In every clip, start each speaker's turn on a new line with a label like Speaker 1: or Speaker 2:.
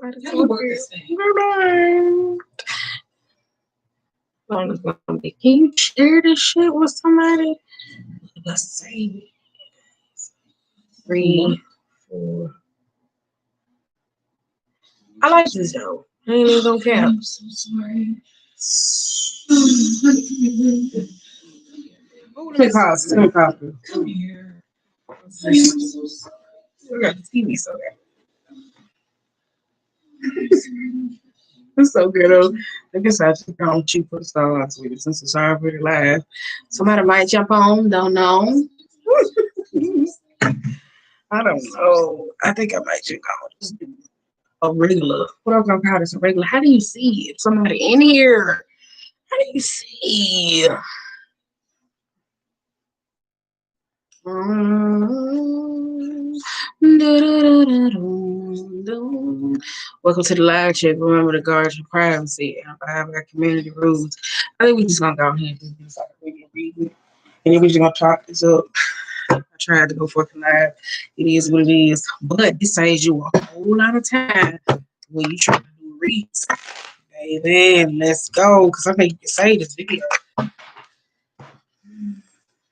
Speaker 1: Nobody's talking. Can you share this shit with somebody? Let's see. 3, 4. I like this though. I ain't even gonna count. I'm so sorry. Let me pause. Come here. We got the TV so bad. It's so good. I guess I just don't cheap for the stars with it since it's already live. Somebody might jump on, don't know. I don't know. I think I might just do a regular. What I'm gonna call this a regular. How do you see it? Somebody in here. How do you see? Welcome to the live chat. Remember to guard your privacy and abide by community rules. I think we just gonna go ahead and just do something we can read it. And then we just gonna talk this up. I tried to go fucking live. It is what it is. But this saves you a whole lot of time when you try to do reads. Baby, let's go. Cause I think you can save this video.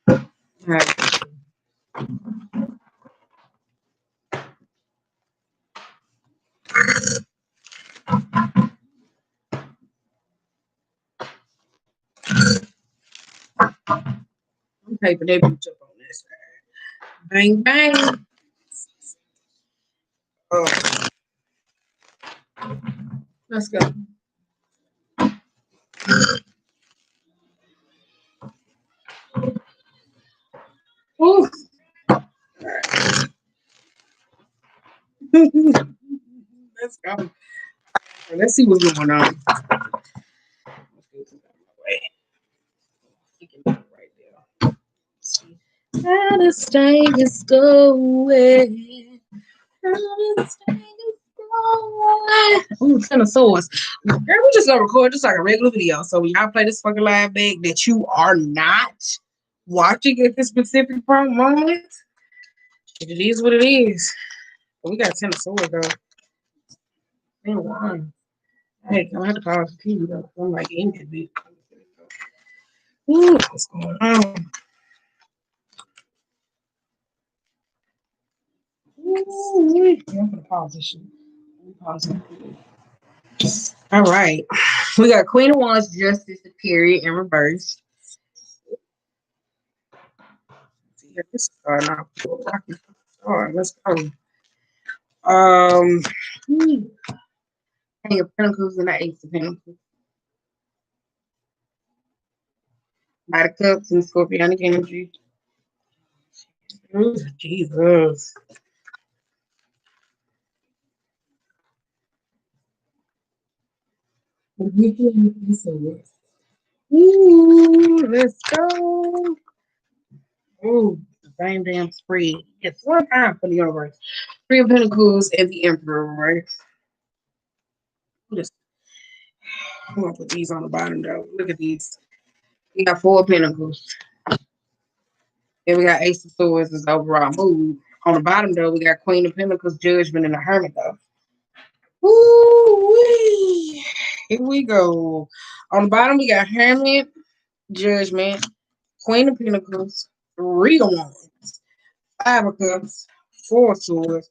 Speaker 1: All right. Paper they put up on this side. Bang bang. Oh. Let's go. Ooh. Right. Let's go. Let's see what's going on. How the stain is going. How the stain is going. Ooh, kind of sauce. Girl, we just gonna record just like a regular video. So when y'all play this fucking live back that you are not watching at this specific moment, it is what it is. We got 10 of swords though. Man, hey, I have to call the TV though. I'm like in it, bitch. Ooh, what's going on? Ooh, I'm gonna pause this shit. Pause it. All right. We got Queen of Wands, Justice, the period in reverse. This card now. All right, let's go. King of Pentacles and the Ace of Pentacles. Knight of Cups and Scorpionic energy. Ooh, Jesus. Ooh, let's go. Ooh, the same damn spread. It's one time for the universe. 3 of Pentacles and the Emperor, right? I'm gonna put these on the bottom though. Look at these. We got 4 of Pentacles. Then we got Ace of Swords as overall mood. On the bottom though, we got Queen of Pentacles, Judgment, and the Hermit though. Ooh-wee. Here we go. On the bottom, we got Hermit, Judgment, Queen of Pentacles, 3 of Wands, 5 of Cups, 4 of Swords,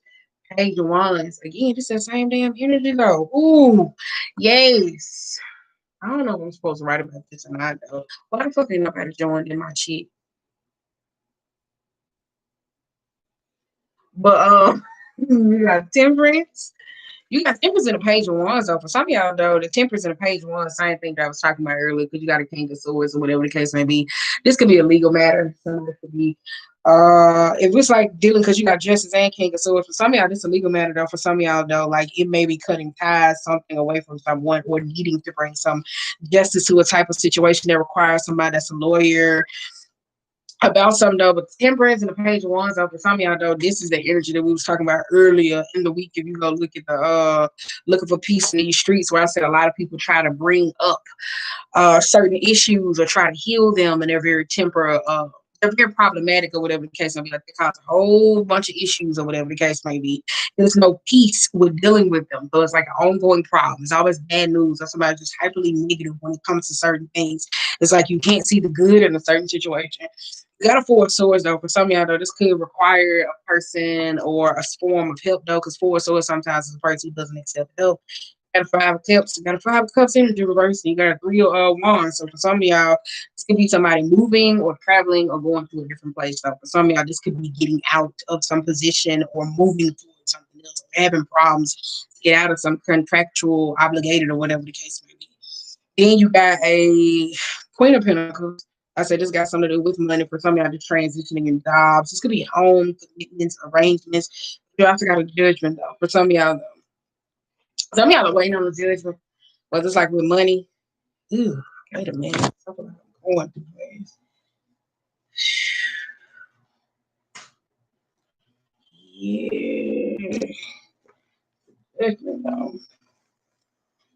Speaker 1: Page of Wands. Again, this is the same damn energy though. Ooh, yes. I don't know if I'm supposed to write about this or not though. Why the fuck ain't nobody joined in my shit? But we got Temperance. You got Temperance in the Page of Wands though. For some of y'all though, the Temperance in the Page of Wands, same thing that I was talking about earlier, because you got a King of Swords or whatever the case may be. This could be a legal matter. Some of it could be if it's like dealing because you got Justice and King of Swords. For some of y'all, this is a legal matter though. For some of y'all though, like it may be cutting ties, something away from someone, or needing to bring some justice to a type of situation that requires somebody that's a lawyer about something though. But Temperance and the Page of Wands though, for some of y'all though, this is the energy that we was talking about earlier in the week. If you go look at the looking for peace in these streets, where I said a lot of people try to bring up certain issues or try to heal them, and they're very they're very problematic or whatever the case may be. Like they cause a whole bunch of issues or whatever the case may be. There's no peace with dealing with them. So it's like an ongoing problem. It's always bad news or somebody just hyperly negative when it comes to certain things. It's like you can't see the good in a certain situation. You got a four of swords though. For some of y'all though, this could require a person or a form of help though, because four of swords sometimes is a person who doesn't accept help. Got a five of cups. You got a five of cups energy reverse. And you got a three of wands. So for some of y'all, this could be somebody moving or traveling or going to a different place. So for some of y'all, this could be getting out of some position or moving towards something else, or having problems to get out of some contractual obligated or whatever the case may be. Then you got a Queen of Pentacles. I said this got something to do with money. For some of y'all, just transitioning in jobs. This could be home commitments, arrangements. You also got a Judgment though. For some of y'all, though. Some of y'all are waiting on the judgment, whether it's like with money. Ooh, wait a minute. Something like I'm going through ways. Yeah. Judgment, though.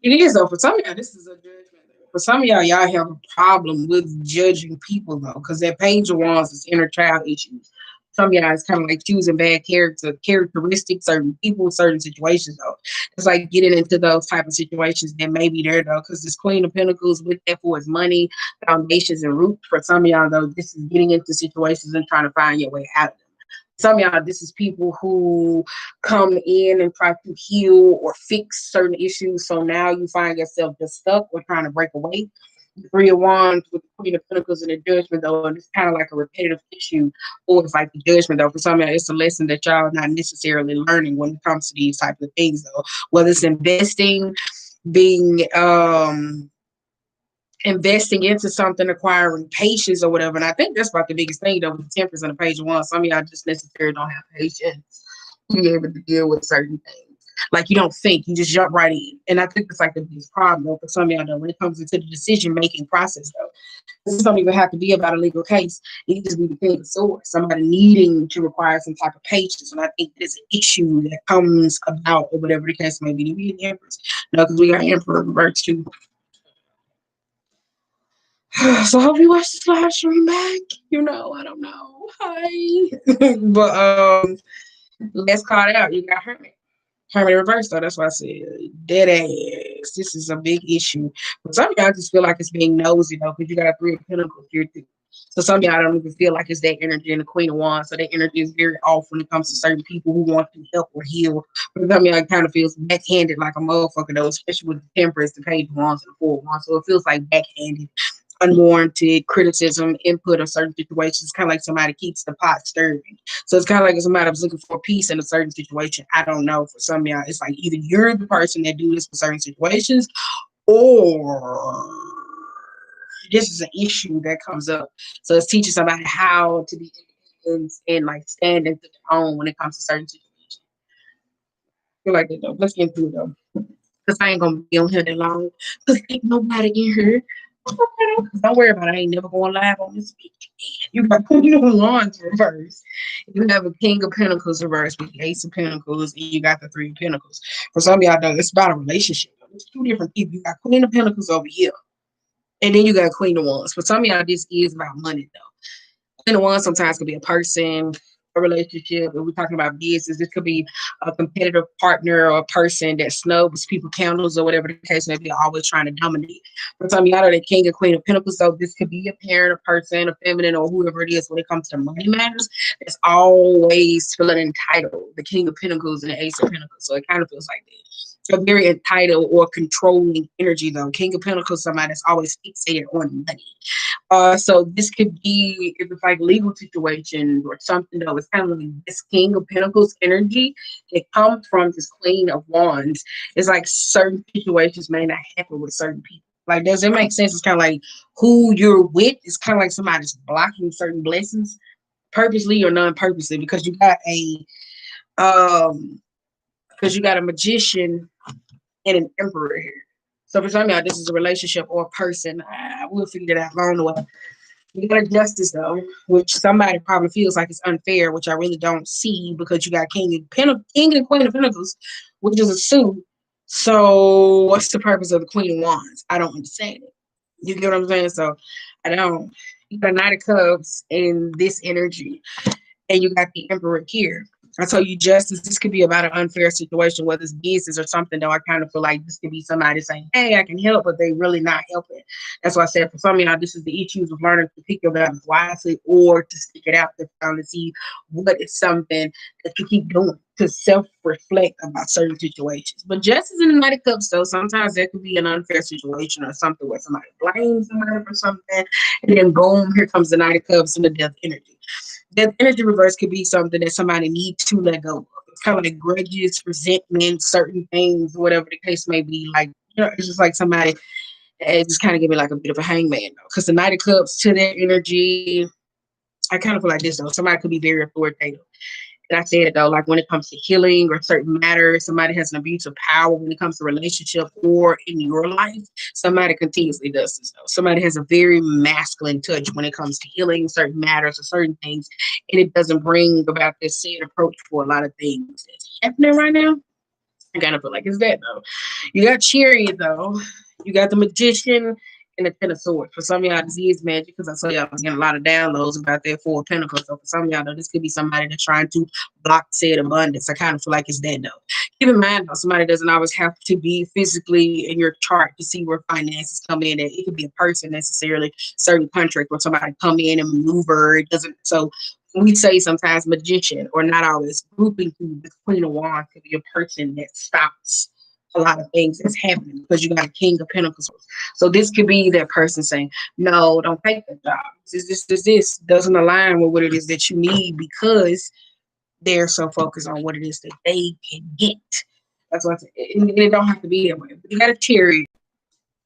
Speaker 1: It is, though. For some of y'all, this is a judgment. For some of y'all have a problem with judging people, though, because that page of wands is inner child issues. Some of y'all is kind of like choosing bad characteristics, certain people, certain situations, though. It's like getting into those type of situations that may be there, though, because this Queen of Pentacles with that for is money, foundations, and roots. For some of y'all, though, this is getting into situations and trying to find your way out of them. Some of y'all, this is people who come in and try to heal or fix certain issues. So now you find yourself just stuck or trying to break away. The Three of Wands with the Queen of Pentacles and the Judgment, though, and it's kind of like a repetitive issue, or it's like the Judgment, though. For some of y'all, it's a lesson that y'all are not necessarily learning when it comes to these type of things, though. Whether it's investing, being investing into something, acquiring patience or whatever. And I think that's about the biggest thing though with the Temperance and the Page of Wands. Some of y'all just necessarily don't have patience to be able to deal with certain things. Like you don't think, you just jump right in. And I think it's like the biggest problem though for some of y'all though when it comes into the decision making process though. This don't even have to be about a legal case. It can just be the King of Swords, somebody needing to require some type of patience. And I think there's an issue that comes about or whatever the case may be. To be an Empress. No, because we got Emperor reverse too. So I hope you watch this live stream back. You know, I don't know. Hi. But let's call it out. You got Hermit. Hermit reverse though. That's what I said. Dead ass. This is a big issue. But some of y'all just feel like it's being nosy though, because you got a Three of Pentacles here too. So some of y'all don't even feel like it's that energy in the Queen of Wands. So that energy is very off when it comes to certain people who want to help or heal. But some of y'all kind of feels backhanded like a motherfucker though, especially with the Temperance, the Page of Wands, and the Four of Wands. So it feels like backhanded, unwarranted criticism, input of certain situations, kind of like somebody keeps the pot stirring. So it's kind of like if somebody was looking for peace in a certain situation. I don't know. For some of y'all, it's like either you're the person that do this for certain situations, or this is an issue that comes up. So it's teaching somebody how to be independent and like stand into their own when it comes to certain situations. I feel like that though. Let's get into it though. Because I ain't gonna be on here that long. Because ain't nobody in here. Don't worry about it. I ain't never going live on this bitch. You got Queen of Wands reverse. You have a King of Pentacles reverse with the Ace of Pentacles, and you got the Three of Pentacles. For some of y'all, though, it's about a relationship. It's two different people. You got Queen of Pentacles over here, and then you got Queen of Wands. For some of y'all, this is about money, though. Queen of Wands sometimes could be a person, a relationship. If we're talking about business, this could be a competitive partner or a person that snubs people candles or whatever the case may be, always trying to dominate. For some of y'all are the King and Queen of Pentacles, so this could be a parent, a person, a feminine, or whoever it is when it comes to money matters. It's always feeling entitled. The King of Pentacles and the Ace of Pentacles, so it kind of feels like that. A very entitled or controlling energy, though. King of Pentacles, somebody that's always fixated on money. So this could be if it's like legal situations or something though. It's kind of like this King of Pentacles energy that comes from this Queen of Wands. It's like certain situations may not happen with certain people. Like, does it make sense? It's kind of like who you're with. It's kind of like somebody's blocking certain blessings, purposely or non-purposely, because you got a magician and an emperor here. So for some of y'all, this is a relationship or a person. I will figure that out along the way. You got a justice though, which somebody probably feels like it's unfair, which I really don't see because you got King and Queen of Pentacles, which is a suit. So what's the purpose of the Queen of Wands? I don't understand it. You get what I'm saying? So I don't. You got Knight of Cups in this energy, and you got the Emperor here. I told you justice, this could be about an unfair situation, whether it's business or something, though I kind of feel like this could be somebody saying, hey, I can help, but they really not helping. That's why I said for some of y'all, this is the issues of learning to pick your battles wisely or to stick it out to try to see what is something that you keep doing to self-reflect about certain situations. But justice in the Knight of Cups, though, sometimes there could be an unfair situation or something where somebody blames somebody for something, and then boom, here comes the Knight of Cups and the death energy. That energy reverse could be something that somebody needs to let go of. It's kind of like grudges, resentment, certain things, whatever the case may be. Like, it's just like somebody, it just kind of give me like a bit of a hangman though. Because the Knight of Cups to their energy, I kind of feel like this though. Somebody could be very authoritative. And I said though, like when it comes to healing or certain matters, somebody has an abuse of power when it comes to relationship or in your life. Somebody continuously does this though. Somebody has a very masculine touch when it comes to healing certain matters or certain things, and it doesn't bring about this same approach for a lot of things that's happening right now. I kind of feel like it's that though. You got Chariot though. You got the Magician and the Ten of Swords. For some of y'all, this is magic because I saw y'all was getting a lot of downloads about that Four of Pentacles. So for some of y'all, though, this could be somebody that's trying to block said abundance. I kind of feel like it's that though. Keep in mind though, somebody doesn't always have to be physically in your chart to see where finances come in. It could be a person necessarily, certain contract where somebody come in and maneuver. It doesn't so we say sometimes magician or not always grouping to the Queen of Wands could be a person that stops a lot of things that's happening because you got a King of Pentacles. So this could be that person saying, no, don't take the job. This doesn't align with what it is that you need because they're so focused on what it is that they can get. That's what it don't have to be that way. But you got a Chariot,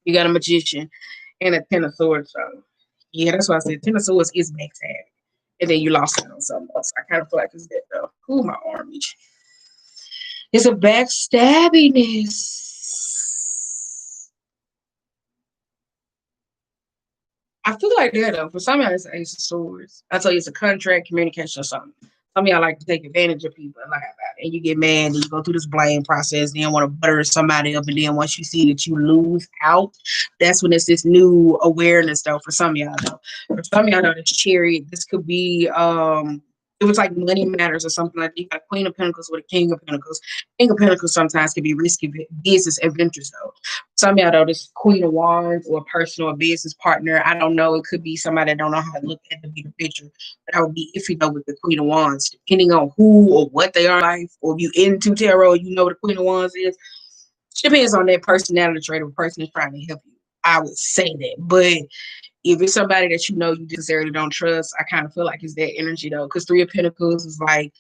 Speaker 1: you got a Magician, and a Ten of Swords. So yeah, that's why I said Ten of Swords is max happy. And then you lost out on something else. I kind of feel like it's that though. Ooh, my arm itch. It's a backstabbiness. I feel like that though. For some of y'all, it's an Ace of Swords. I tell you, it's a contract, communication, or something. Some of y'all like to take advantage of people and lie about it. And you get mad and you go through this blame process, then want to butter somebody up, and then once you see that you lose out, that's when it's this new awareness though. For some of y'all though. For some of y'all though, this Chariot, this could be it was like money matters or something like that. You got a Queen of Pentacles with a King of Pentacles. King of Pentacles sometimes can be risky business adventures though. Some of y'all though, this Queen of Wands or a personal or business partner. I don't know. It could be somebody that don't know how to look at the bigger picture. But I would be iffy though with the Queen of Wands, depending on who or what they are in life, or if you into tarot, you know what the Queen of Wands is. It depends on that personality trait of a person is trying to help you. I would say that. But if it's somebody that you know you necessarily don't trust, I kind of feel like it's that energy though. Because Three of Pentacles is like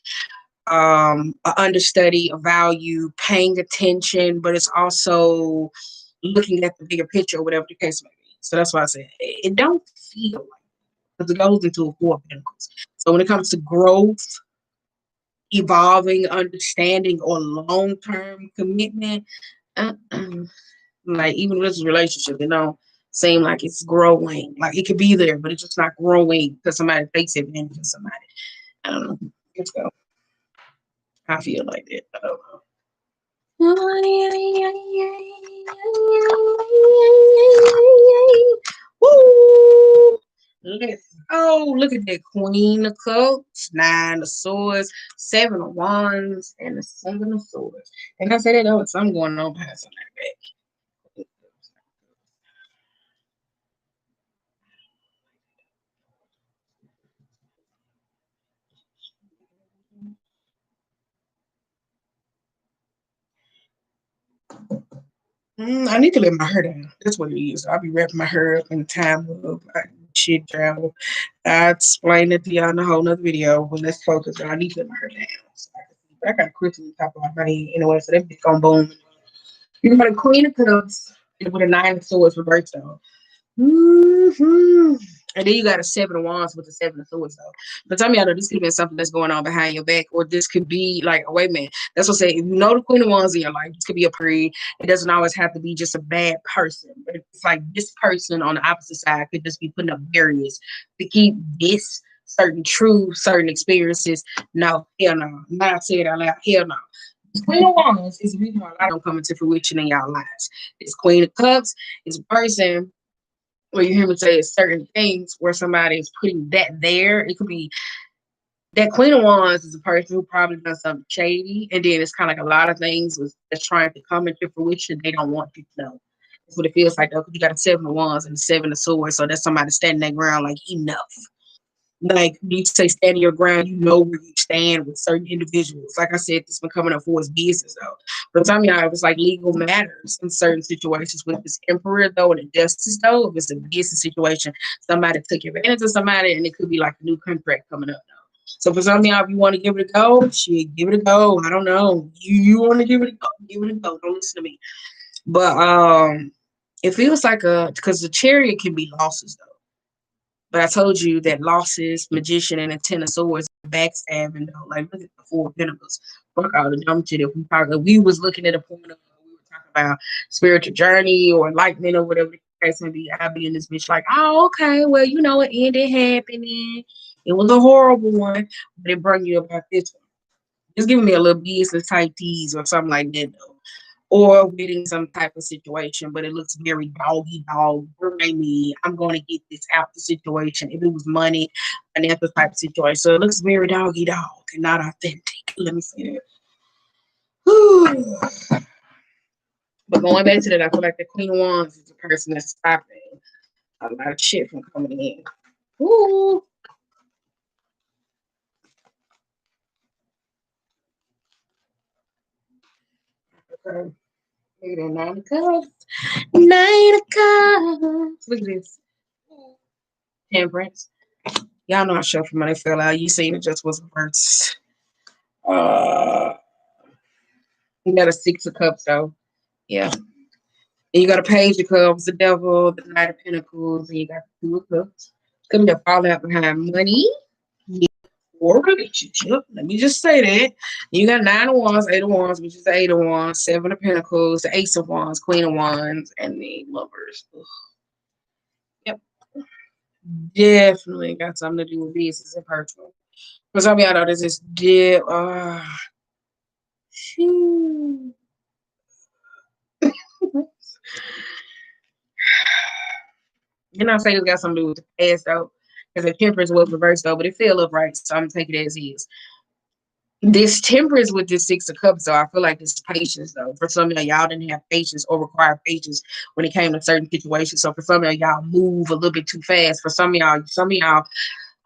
Speaker 1: an understudy, a value, paying attention, but it's also looking at the bigger picture or whatever the case may be. So that's why I said it don't feel like because it goes into a Four of Pentacles. So when it comes to growth, evolving, understanding, or long-term commitment, like even with this relationship, it don't seem like it's growing. Like it could be there, but it's just not growing because somebody takes advantage of somebody. I don't know. Let's go. I feel like that. I don't know. Woo! Let's go. Look at that Queen of Cups, Nine of Swords, Seven of Wands, and the Seven of Swords. And I said that there was something going on behind something like that. I need to let my hair down. That's what it is. I'll be wrapping my hair up in the time of shit travel. I explained it to y'all in a whole nother video, but let's focus on I need to let my hair down. So I got a crystal on top of my head anyway, so that bitch gonna boom. You got a Queen of Cups with a Nine of Swords reversed though. Mm-hmm. And then you got a Seven of Wands with the Seven of Swords though. But tell me, I know this could have been something that's going on behind your back, or this could be like, oh, wait a minute. That's what I say. If you know the Queen of Wands in your life, this could be a pre. It doesn't always have to be just a bad person. But it's like this person on the opposite side could just be putting up barriers to keep this certain experiences. No, hell no. I'm not saying it out loud. Hell no. This Queen of Wands is the reason why a lot don't come into fruition in y'all lives. This Queen of Cups is a person Or you hear me say it's certain things where somebody is putting that there. It could be that Queen of Wands is a person who probably done something shady, and then it's kind of like a lot of things that's trying to come into fruition. They don't want you to know. That's what it feels like though, because you got a Seven of Wands and a Seven of Swords, so that's somebody standing their ground like enough. Like you say, stand your ground. You know where you stand with certain individuals. Like I said, this been coming up for his business though. But some of y'all, it was like legal matters in certain situations. With this Emperor though, and the Justice though, if it's a business situation, somebody took advantage of somebody, and it could be like a new contract coming up. So for some of y'all, if you want to give it a go, shit, give it a go. I don't know. You want to give it a go, give it a go. Don't listen to me. But it feels like a because the Chariot can be losses though. But I told you that losses, Magician, and the Ten of Swords, backstabbing though. Like look at the Four of Pentacles. Fuck all the dumb shit. If we was looking at a point of we were talking about spiritual journey or enlightenment or whatever the case may be, I'd be in this bitch like, oh, okay, well, you know, it ended happening. It was a horrible one, but it brought you about this one. Just giving me a little business type tease or something like that though. Or getting some type of situation, but it looks very doggy dog, grimy. I'm going to get this out the situation. If it was money, financial type of situation. So it looks very doggy dog and not authentic. Let me say that. But going back to that, I feel like the Queen of Wands is the person that's stopping a lot of shit from coming in. Ooh. Okay. Look at that, 9 of Cups. 9 of Cups. Look at this. Temperance. Y'all know I shuffled money fell out. You seen it just was reversed. Uh, you got a 6 of Cups though. Yeah. And you got a Page of Cups, the Devil, the Knight of Pentacles, and you got the 2 of Cups. Coming to fall out behind money or relationship. Let me just say that. You got 9 of Wands, 8 of Wands, which is the 8 of Wands, 7 of Pentacles, the Ace of Wands, Queen of Wands, and the Lovers. Ugh. Yep. Definitely got something to do with business and personal. For some of y'all know this is dip. You're not saying it's got something to do with the past though, because the temperance was reversed though, but it fell upright, so I'm gonna take it as is. This temperance with this 6 of Cups though, I feel like this patience though. For some of y'all didn't have patience or require patience when it came to certain situations. So for some of y'all move a little bit too fast. For some of y'all,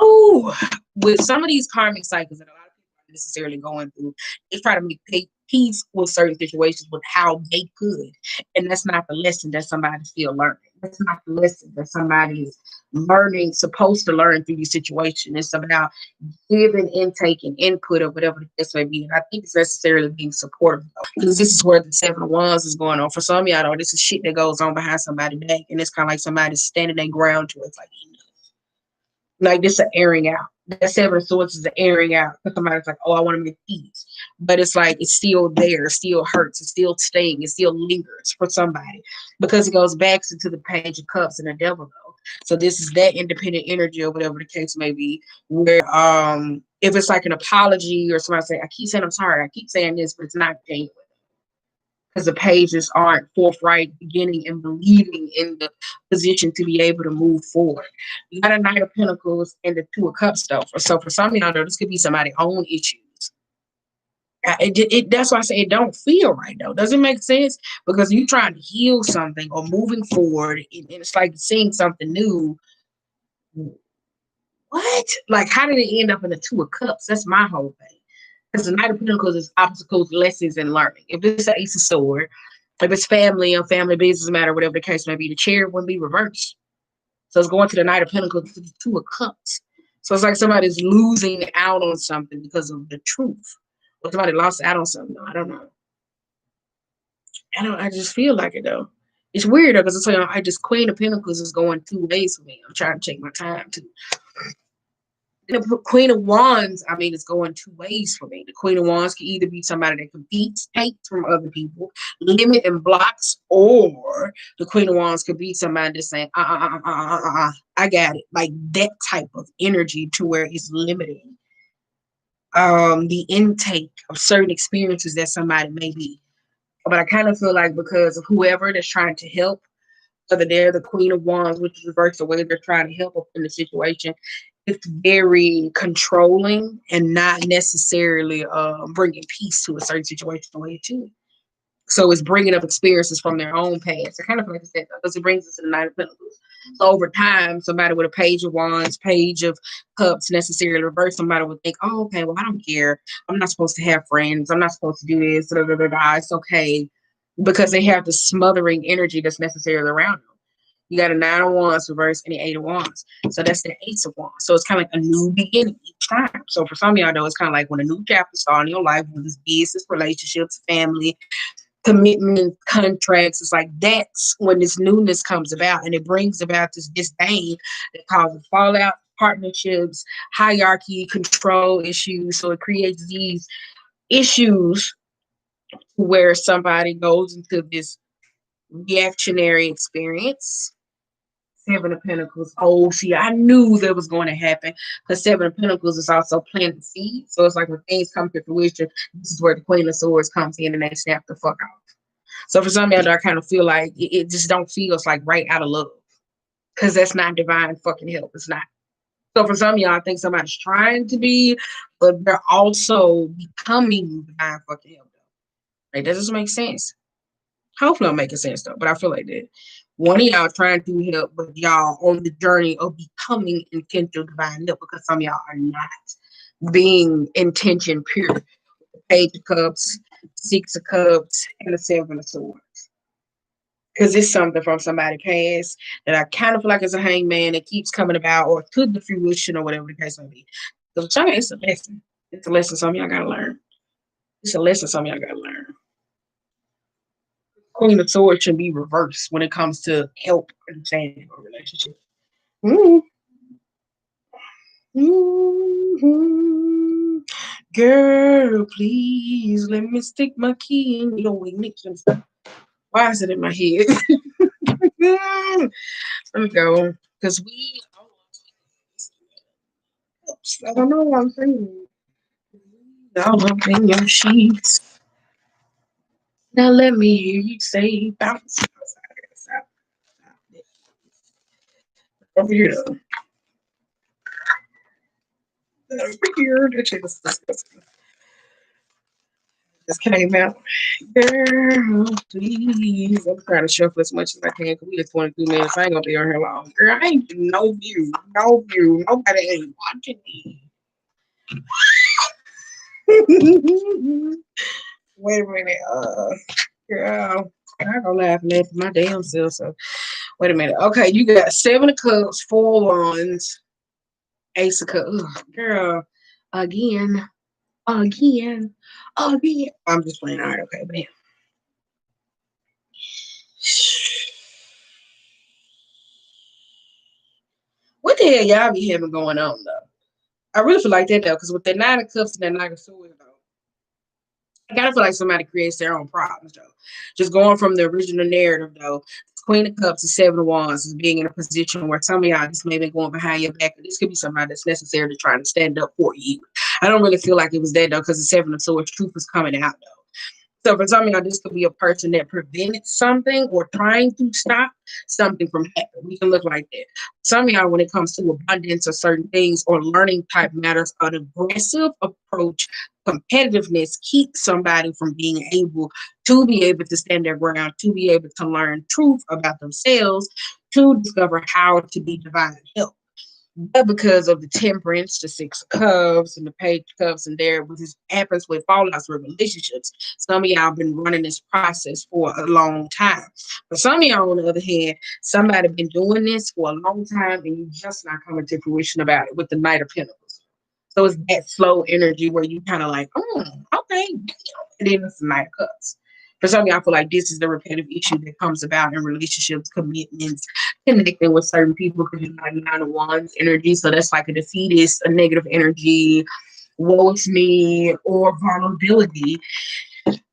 Speaker 1: oh, with some of these karmic cycles that a lot of people aren't necessarily going through, they try to make peace with certain situations with how they could. And that's not the lesson that somebody's still learning. That's not the lesson that somebody is learning, supposed to learn through these situations. It's about giving intake and input or whatever the case may be. And I think it's necessarily being supportive because this is where the 7 of Wands is going on. For some of y'all, know this is shit that goes on behind somebody's back, and it's kind of like somebody's standing their ground to it. It's like this is an airing out. That 7 of Swords is an airing out. Somebody's like, oh, I want to make peace. But it's like it's still there, it still hurts, it's still staying, it still lingers for somebody. Because it goes back into the Page of Cups and the Devil though. So this is that independent energy or whatever the case may be, where if it's like an apology or somebody say, I keep saying I'm sorry, I keep saying this, but it's not genuine because the pages aren't forthright, beginning and believing in the position to be able to move forward. You got a Knight of Pentacles and the 2 of Cups, though. So for some of y'all, this could be somebody's own issues. That's why I say it don't feel right, though. Does it make sense? Because you trying to heal something or moving forward, and it's like seeing something new. What? Like, how did it end up in the 2 of Cups? That's my whole thing. Because the Knight of Pentacles is obstacles, lessons, and learning. If it's an Ace of Swords, if it's family or family business matter, whatever the case may be, the Chariot wouldn't be reversed. So it's going to the Knight of Pentacles to the 2 of Cups. So it's like somebody's losing out on something because of the truth. Or somebody lost out on something. I don't know. I just feel like it though. It's weird though, because it's like I just Queen of Pentacles is going 2 ways for me. I'm trying to take my time too. The Queen of Wands, I mean, it's going 2 ways for me. The Queen of Wands can either be somebody that competes, takes from other people, limit and blocks, or the Queen of Wands could be somebody that's saying, I got it. Like that type of energy to where it's limiting the intake of certain experiences that somebody may be. But I kind of feel like because of whoever that's trying to help, Whether they're the Queen of Wands, which is reverse the way they're trying to help up in the situation, it's very controlling and not necessarily bringing peace to a certain situation the way it should. So it's bringing up experiences from their own past. I kind of like I said, because it brings us to the Knight of Pentacles. So over time, somebody with a Page of Wands, Page of Cups, necessarily reverse, somebody would think, oh, okay, well, I don't care. I'm not supposed to have friends. I'm not supposed to do this. Da, da, da, da. It's okay. Because they have the smothering energy that's necessarily around them. You got a 9 of Wands reverse and the 8 of Wands. So that's the Ace of Wands. So it's kind of like a new beginning each time. So for some of y'all, though, it's kind of like when a new chapter starts in your life, with this business, relationships, family, commitment, contracts. It's like that's when this newness comes about, and it brings about this disdain that causes fallout, partnerships, hierarchy, control issues. So it creates these issues where somebody goes into this reactionary experience. 7 of Pentacles. Oh, see, I knew that was going to happen because 7 of Pentacles is also planting seeds. So it's like when things come to fruition, this is where the Queen of Swords comes in and they snap the fuck out. So for some of y'all, I kind of feel like it just don't feel it's like right out of love because that's not divine fucking help. It's not. So for some of y'all, I think somebody's trying to be, but they're also becoming divine fucking help. Like that doesn't make sense. Hopefully I'm making sense though, but I feel like that. One of y'all trying to help, but y'all on the journey of becoming intentional divine help because some of y'all are not being intention pure. Page of Cups, 6 of Cups, and the 7 of Swords. Because it's something from somebody past that I kind of feel like it's a hangman that keeps coming about or to the fruition or whatever the case may be. So it's a lesson. It's a lesson some of y'all gotta learn. It's a lesson some of y'all gotta learn. Queen of Swords should be reversed when it comes to help understanding a relationship. Mm-hmm. Mm-hmm. Girl, please let me stick my key in your ignition. Why is it in my head? Let me go. Because I don't know what I'm saying. All up in your sheets. Now let me hear you say bounce. Over here. Over here. That shit is disgusting. This came out. Girl, please. I'm trying to shuffle as much as I can because we just 22 minutes. I ain't gonna be on here long. Girl, I ain't getting no view. No view. Nobody ain't watching me. Wait a minute. Girl, I'm not gonna laugh at my damn self. So wait a minute. Okay, you got 7 of Cups, 4 of Wands, Ace of Cups. Ugh, girl, again, again, again. I'm just playing. All right, okay, bam. What the hell y'all be having going on though? I really feel like that though, because with the 9 of Cups and that 9 of Swords though, I kind of feel like somebody creates their own problems though. Just going from the original narrative though, Queen of Cups and 7 of Wands is being in a position where some of y'all just may be going behind your back. This could be somebody that's necessarily trying to stand up for you. I don't really feel like it was that though, because the 7 of Swords truth is coming out though. So for some of y'all, this could be a person that prevented something or trying to stop something from happening. We can look like that. Some of y'all, when it comes to abundance or certain things or learning type matters, an aggressive approach, competitiveness keeps somebody from being able to stand their ground, to be able to learn truth about themselves, to discover how to be divine help. But because of the Temperance, the 6 of Cups, and the Page of Cups, and there, which happens with fallouts with relationships, some of y'all been running this process for a long time. For some of y'all, on the other hand, somebody been doing this for a long time, and you just not coming to fruition about it with the Knight of Pentacles. So it's that slow energy where you kind of like, okay, and then it's the Knight of Cups. For some of y'all, I feel like this is the repetitive issue that comes about in relationships, commitments, connecting with certain people because you're not 9 of Wands energy. So that's like a defeatist, a negative energy, woe it's me, or vulnerability.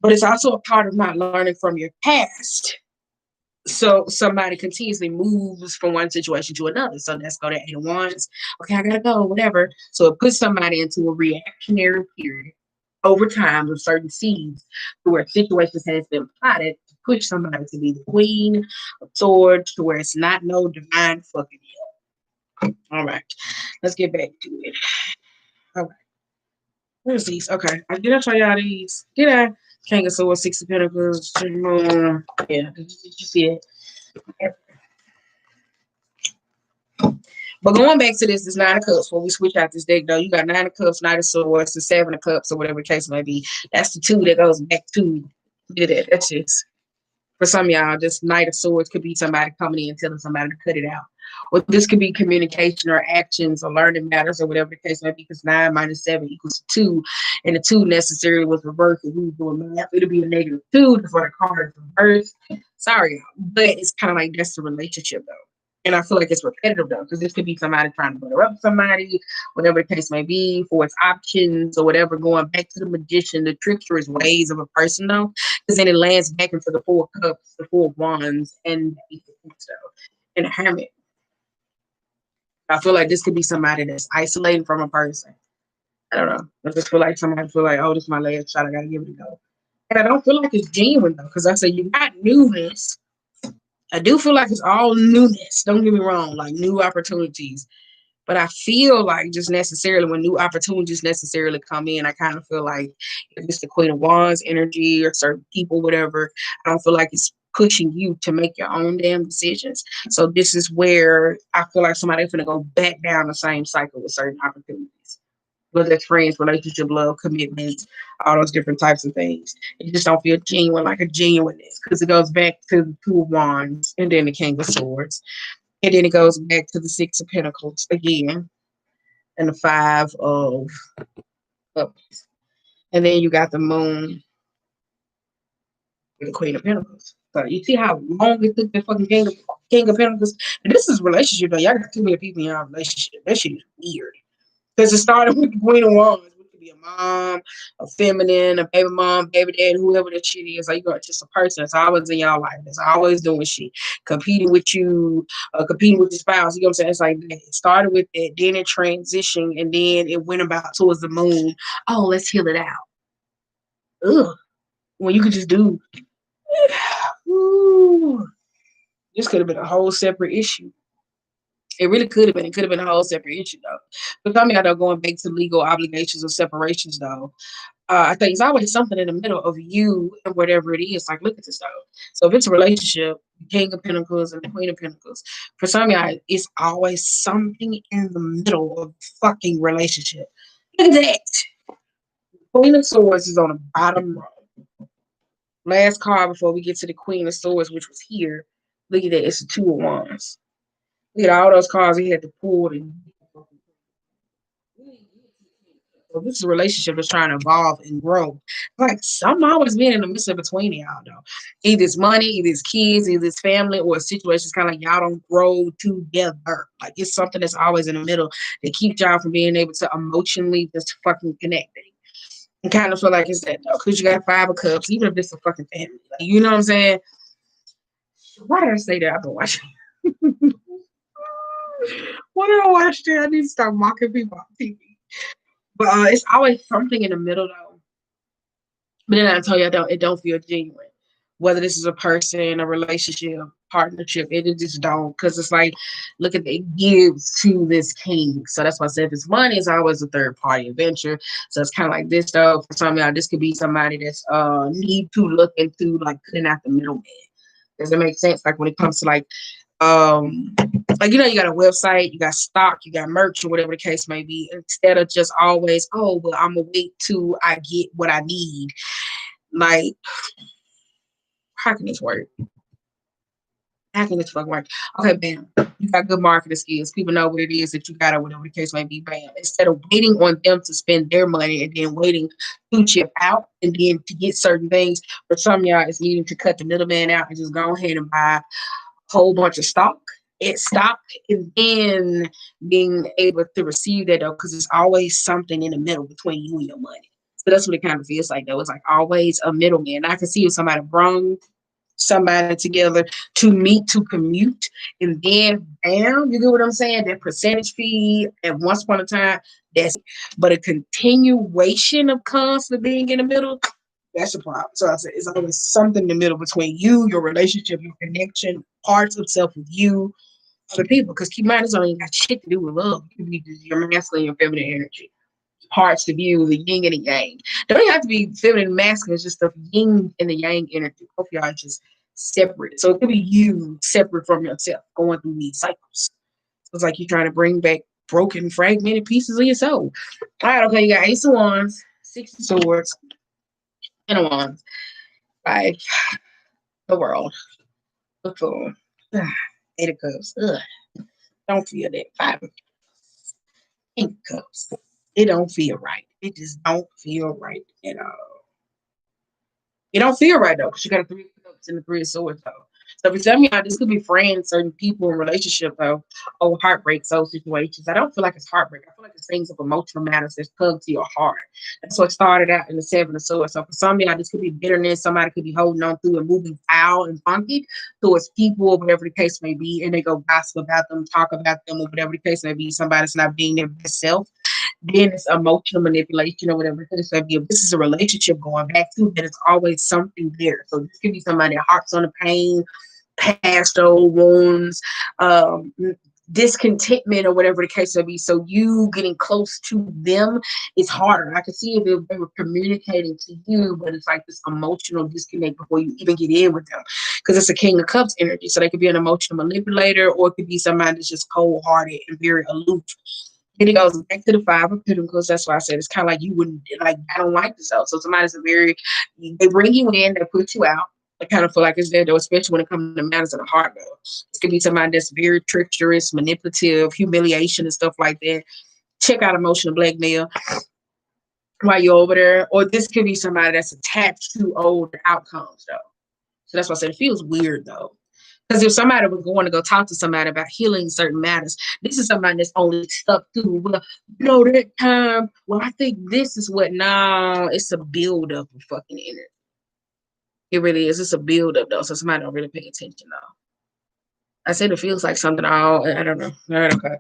Speaker 1: But it's also a part of not learning from your past. So somebody continuously moves from one situation to another. So let's go to 8 of Wands. Okay, I gotta go, whatever. So it puts somebody into a reactionary period over time with certain seeds where situations has been plotted to push somebody to be the queen of swords to where it's not no divine fucking hell. All right, let's get back to it. All right, where's these? Okay, did I show y'all these? Did I? King of Swords, Six of Pentacles. Yeah, did you see it? But going back to this, is Nine of Cups. When we switch out this deck, though, you got Nine of Cups, Knight of Swords, the Seven of Cups, or whatever the case may be. That's the two that goes back to that. That's just for some of y'all. This Knight of Swords could be somebody coming in and telling somebody to cut it out, or this could be communication or actions or learning matters or whatever the case may be. Because 9 minus 7 equals 2, and the 2 necessarily was reversed. If we were doing math, it'll be a -2 before the card is reversed. Sorry, but it's kind of like that's the relationship though. And I feel like it's repetitive though, because this could be somebody trying to butter up somebody, whatever the case may be, for its options or whatever, going back to the magician, the tricksterous ways of a person though, because then it lands back into the 4 of Cups, the 4 of Wands, and and a Hermit. I feel like this could be somebody that's isolating from a person. I don't know. I just feel like somebody feel like, oh, this is my last shot. I gotta give it a go. And I don't feel like it's genuine though, because I say you got newness. I do feel like it's all newness. Don't get me wrong, like new opportunities. But I feel like just necessarily when new opportunities necessarily come in, I kind of feel like if it's the Queen of Wands energy or certain people, whatever, I don't feel like it's pushing you to make your own damn decisions. So this is where I feel like somebody's going to go back down the same cycle with certain opportunities. Whether it's friends, relationship, love, commitments, all those different types of things. You just don't feel genuine, like a genuineness, because it goes back to the 2 of Wands and then the King of Swords. And then it goes back to the 6 of Pentacles again and the 5 of Cups. And then you got the Moon with the Queen of Pentacles. So you see how long it took the fucking King of Pentacles? And this is a relationship, though. Y'all got too many people in your relationship. That shit is weird. Because it started with the Queen of Wands, which could be a mom, a feminine, a baby mom, baby dad, whoever that shit is. Like, you got just a person that's always in your life, that's always doing shit, competing with you, competing with your spouse. You know what I'm saying? It's like it started with that, then it transitioned, and then it went about towards the moon. Oh, let's heal it out. Ugh. When you could just do, ooh, this could have been a whole separate issue. It really could have been. It could have been a whole separate issue, though. But I mean, I know going back to legal obligations or separations, though, I think it's always something in the middle of you and whatever it is. Like, look at this, though. So if it's a relationship, King of Pentacles and the Queen of Pentacles, for some of y'all, it's always something in the middle of fucking relationship. Look at that. Queen of Swords is on the bottom row. Last card before we get to the Queen of Swords, which was here. Look at that. It's the 2 of Wands. Look at all those cards he had to pull. So this is a relationship that's trying to evolve and grow. Like something always being in the midst of between y'all, though. Either it's money, either it's kids, either it's family, or a situation is kind of like y'all don't grow together. Like it's something that's always in the middle that keeps y'all from being able to emotionally just fucking connect. And kind of feel like it's that though, because you got 5 of Cups, even if it's a fucking family. Like, you know what I'm saying? Why did I say that? I've been watching. Why did I watch that? I need to start mocking people on TV. But it's always something in the middle though. But then I tell you, it don't feel genuine. Whether this is a person, a relationship, partnership, it just don't. Because it's like, look at it gives to this king. So that's why I said if it's money, it's always a third party adventure. So it's kind of like this though. For some of y'all, this could be somebody that's need to look into like cutting out the middleman. Does it make sense? Like when it comes to like you know, you got a website, you got stock, you got merch, or whatever the case may be, instead of just always, oh, well, I'm gonna wait till I get what I need. Like, how can this work? How can this fucking work? Okay, bam. You got good marketing skills. People know what it is that you got, or whatever the case may be, bam. Instead of waiting on them to spend their money and then waiting to chip out and then to get certain things, for some of y'all, it's needing to cut the middleman out and just go ahead and buy a whole bunch of stock. It's stock and then being able to receive that though, because it's always something in the middle between you and your money. So that's what it kind of feels like though. It's like always a middleman. I can see if somebody brung somebody together to meet to commute, and then bam, you get what I'm saying? That percentage fee at once upon a time, that's but a continuation of constantly being in the middle. That's the problem. So I said it's always something in the middle between you, your relationship, your connection, parts of self with you, other people. Because keep in mind, it's only got shit to do with love. It could be just your masculine and feminine energy. Parts of you, the yin and the yang. Don't even have to be feminine and masculine, it's just the yin and the yang energy. Both y'all are just separate. So it could be you separate from yourself, going through these cycles. So it's like you're trying to bring back broken, fragmented pieces of your soul. All right, okay, you got Ace of Wands, Six of Swords, and a Wands. Like the world. The Fool. Eight of Cups. Ugh. Don't feel that. Five of Pink Cups. It don't feel right. It just don't feel right at all. It don't feel right though, because you got a Three of Cups and the Three of Swords though. So for some of y'all, this could be friends, certain people in relationship though, or heartbreak, soul situations. I don't feel like it's heartbreak. I feel like it's things of emotional matters that's tugged to your heart. That's what started out in the Seven of Swords. So for some of y'all, this could be bitterness. Somebody could be holding on through and moving foul and funky towards people, or whatever the case may be, and they go gossip about them, talk about them, or whatever the case may be. Somebody's not being their best self. Then it's emotional manipulation or whatever it is. So if this is a relationship going back to, then it's always something there. So this could be somebody that harps on the pain, past old wounds, discontentment or whatever the case may be. So you getting close to them is harder. I can see if they were communicating to you, but it's like this emotional disconnect before you even get in with them. Because it's a King of Cups energy. So they could be an emotional manipulator, or it could be somebody that's just cold-hearted and very aloof. Then it goes back to the Five of Pentacles. That's why I said it's kind of like you wouldn't like. I don't like this out. So somebody's a very, they bring you in, they put you out. I kind of feel like it's there though, especially when it comes to matters of the heart though. This could be somebody that's very treacherous, manipulative, humiliation and stuff like that. Check out emotional blackmail while you're over there. Or this could be somebody that's attached to old outcomes though. So that's why I said it feels weird though. Because if somebody was going to go talk to somebody about healing certain matters, this is somebody that's only stuck to, well, that time, well, I think this is what, no, it's a buildup of fucking energy. It really is. It's a buildup, though, so somebody don't really pay attention, though. I said it feels like something, I don't know. All right, okay.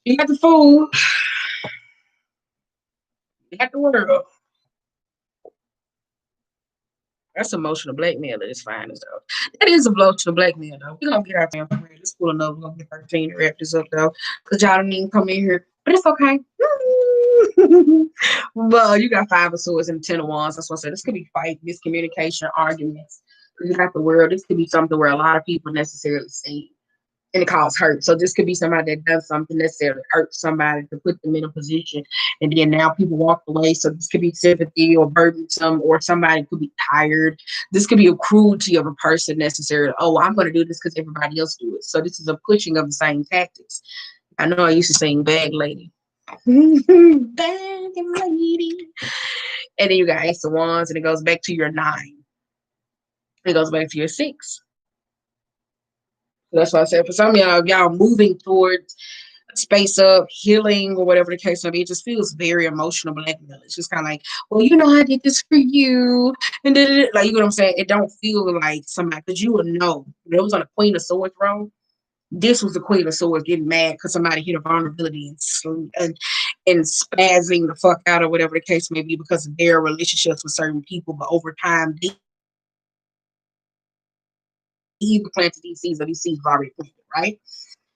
Speaker 1: You got the Fool. You got the World. That's emotional blackmail at its finest, though. That is emotional blackmail, though. We're going to get our family ready. It's cool enough. We're going to get 13 to wrap this up, though, because y'all don't even come in here. But it's okay. But you got Five of Swords and 10 of Wands. That's what I said. This could be fight, miscommunication, arguments. You got the World. This could be something where a lot of people necessarily see and it causes hurt. So this could be somebody that does something necessarily hurt somebody to put them in a position, and then now people walk away. So this could be sympathy or burdensome, or somebody could be tired. This could be a cruelty of a person necessarily. Oh, I'm going to do this because everybody else do it. So this is a pushing of the same tactics. I know I used to sing Bag Lady. Bag Lady. And then you got Ace of Wands, and it goes back to your 9. It goes back to your 6. That's why I said for some of y'all moving towards space of healing or whatever the case may be, it just feels very emotional blackmail. It's just kind of like, well, you know, I did this for you, and like, you know what I'm saying? It don't feel like somebody, because you would know. It was on the Queen of Swords role. This was the Queen of Swords getting mad because somebody hit a vulnerability and spazzing the fuck out or whatever the case may be because of their relationships with certain people, but over time they either planted these seeds or these seeds already planted, right?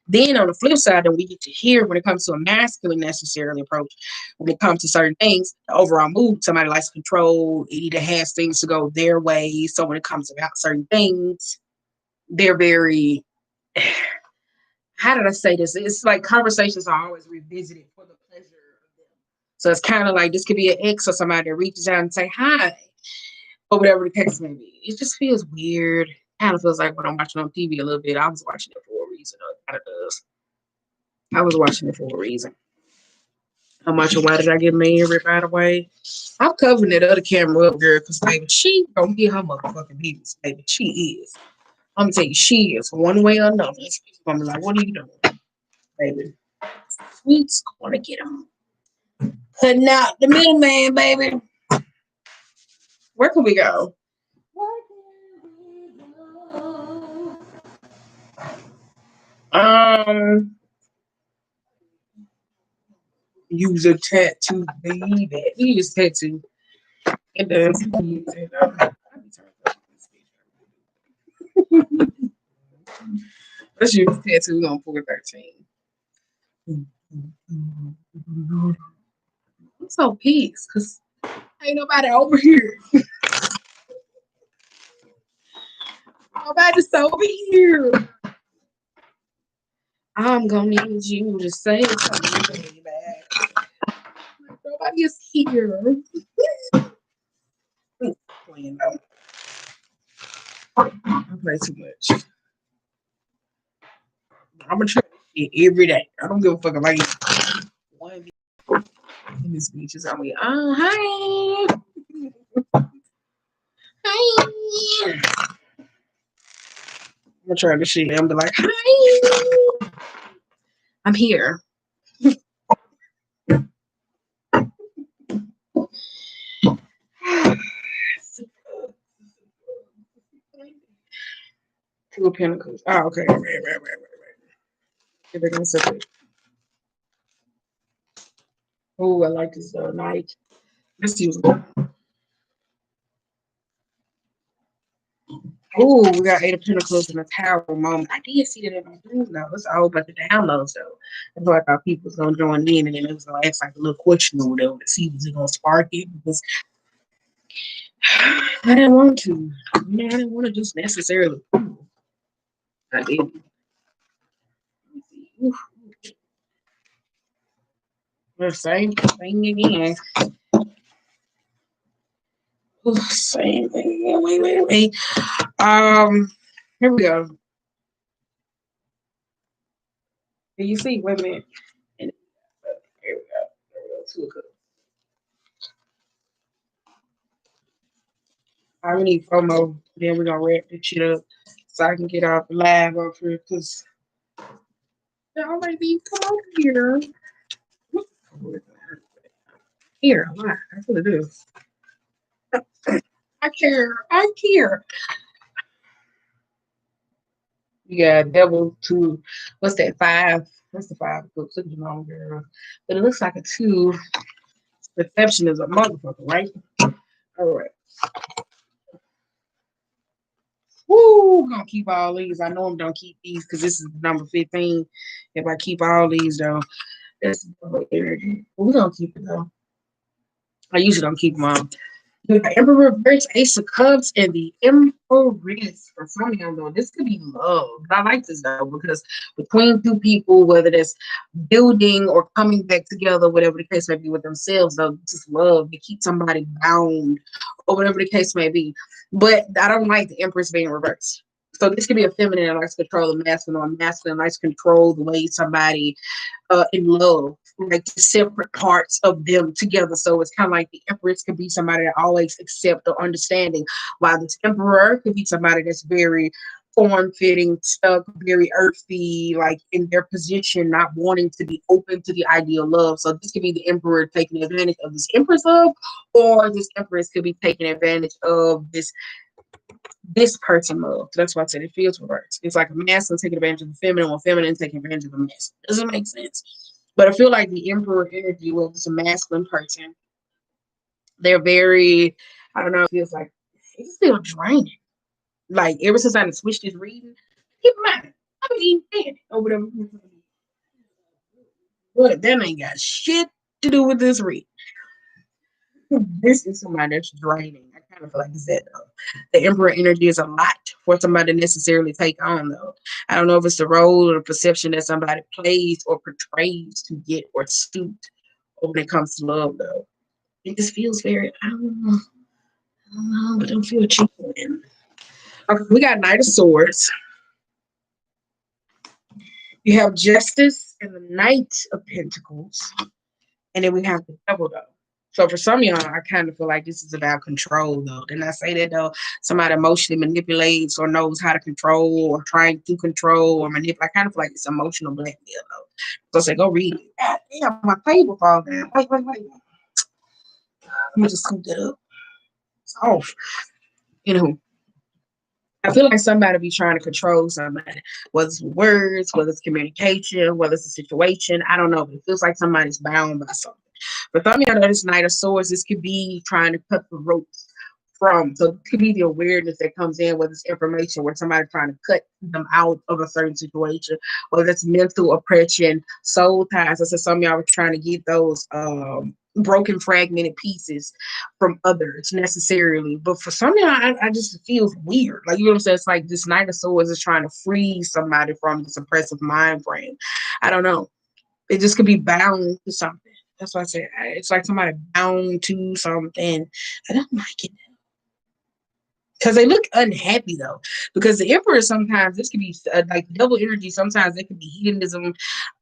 Speaker 1: Then on the flip side, then we get to hear when it comes to a masculine necessarily approach, when it comes to certain things, the overall mood, somebody likes control, it either has things to go their way. So when it comes about certain things, they're very, how did I say this? It's like conversations are always revisited for the pleasure of them. So it's kind of like this could be an ex or somebody that reaches out and say hi, or whatever the case may be. It just feels weird. Kind of feels like when I'm watching on TV a little bit, I was watching it for a reason. It kind of does. I was watching it for a reason. How much of why did I get married right away? I'm covering that other camera up, girl, because baby, she don't get her motherfucking business, baby. She is. I'm gonna tell you, she is one way or another. I'm like, what are you doing, baby? Sweet's gonna get him. Cutting out the middleman, baby. Where can we go? Use a tattoo, baby. Use tattoo. It does. Let's use tattoo on 413. I'm so pissed because ain't nobody over here. Nobody's over here. I'm gonna need you to say something, baby. Nobody is here. Playing though. I play too much. I'm gonna try it every day. I don't give a fuck about it. One in this beach is on me. Oh, hi. Hi. I'm gonna try this shit and be like, hi. I'm here. Two of Pentacles. Oh, okay. Right. Here they go. Oh, I like this night. Let's use it. Oh, we got Eight of Pentacles in a Tower moment. I did see that in my dreams though. It's all about the downloads though. That's why I thought people was gonna join in and then it was gonna ask like a little question or whatever to see was it gonna spark it because I didn't want to. I didn't want to just necessarily. I didn't. The same thing again. Same thing again. Wait. Here we go. Can you see? Wait a minute. Here we go. Two of Cups. I need FOMO. Then we're gonna wrap this shit up so I can get off live up here because y'all might be come over here. Here, why? That's what it is. I care. You got devil two. What's that? Five. That's the 5 of Cups. Look at long girl. But it looks like a 2. Perception is a motherfucker, right? All right. Woo, gonna keep all these. I know I'm gonna keep these because this is number 15. If I keep all these though, that's energy. But we're gonna keep it though. I usually don't keep them all. The Emperor Reverse, Ace of Cups, and the Empress. For some of y'all, though, this could be love. I like this though because between two people, whether that's building or coming back together, whatever the case may be with themselves, though, just love to keep somebody bound or whatever the case may be. But I don't like the Empress being reversed. So this could be a feminine that likes to control the masculine, or a masculine likes to control the way somebody in love, like separate parts of them together. So it's kind of like the Empress could be somebody that always accept or understanding, while this Emperor could be somebody that's very form-fitting, stuck, very earthy, like in their position, not wanting to be open to the idea of love. So this could be the Emperor taking advantage of this Empress love, or this Empress could be taking advantage of this person love. That's why I said it feels reversed. It's like a masculine taking advantage of the feminine, or feminine taking advantage of the masculine. Doesn't make sense. But I feel like the Emperor energy, well, it's a masculine person. They're very, I don't know, it feels like it's still draining. Like ever since I switched this reading, keep in mind, I've been eating over them. But that ain't got shit to do with this read. This is somebody that's draining. I kind of feel like it's that though. The Emperor energy is a lot for somebody to necessarily take on though. I don't know if it's the role or the perception that somebody plays or portrays to get or suit when it comes to love though. It just feels very, I don't know, but I don't feel cheap. Okay, we got Knight of Swords. You have Justice and the Knight of Pentacles. And then we have the Devil though. So for some of y'all, I kind of feel like this is about control though. Didn't I say that though? Somebody emotionally manipulates or knows how to control or trying to control or manipulate. I kind of feel like it's emotional blackmail though. So I say, go read it. God damn, my table fall down. Wait. Let me just scoop that up. It's off. You know, I feel like somebody be trying to control somebody, whether it's words, whether it's communication, whether it's a situation. I don't know, but it feels like somebody's bound by something. But some of y'all know this Knight of Swords, this could be trying to cut the ropes from. So it could be the awareness that comes in with this information where somebody trying to cut them out of a certain situation, or that's mental oppression, soul ties. I said some of y'all were trying to get those broken, fragmented pieces from others necessarily. But for some of y'all, I just feels weird. Like, you know what I'm saying? It's like this Knight of Swords is trying to free somebody from this oppressive mind frame. I don't know. It just could be bound to something. That's why I said it's like somebody bound to something. I don't like it because they look unhappy though. Because the Emperor sometimes this could be like double energy. Sometimes it could be hedonism,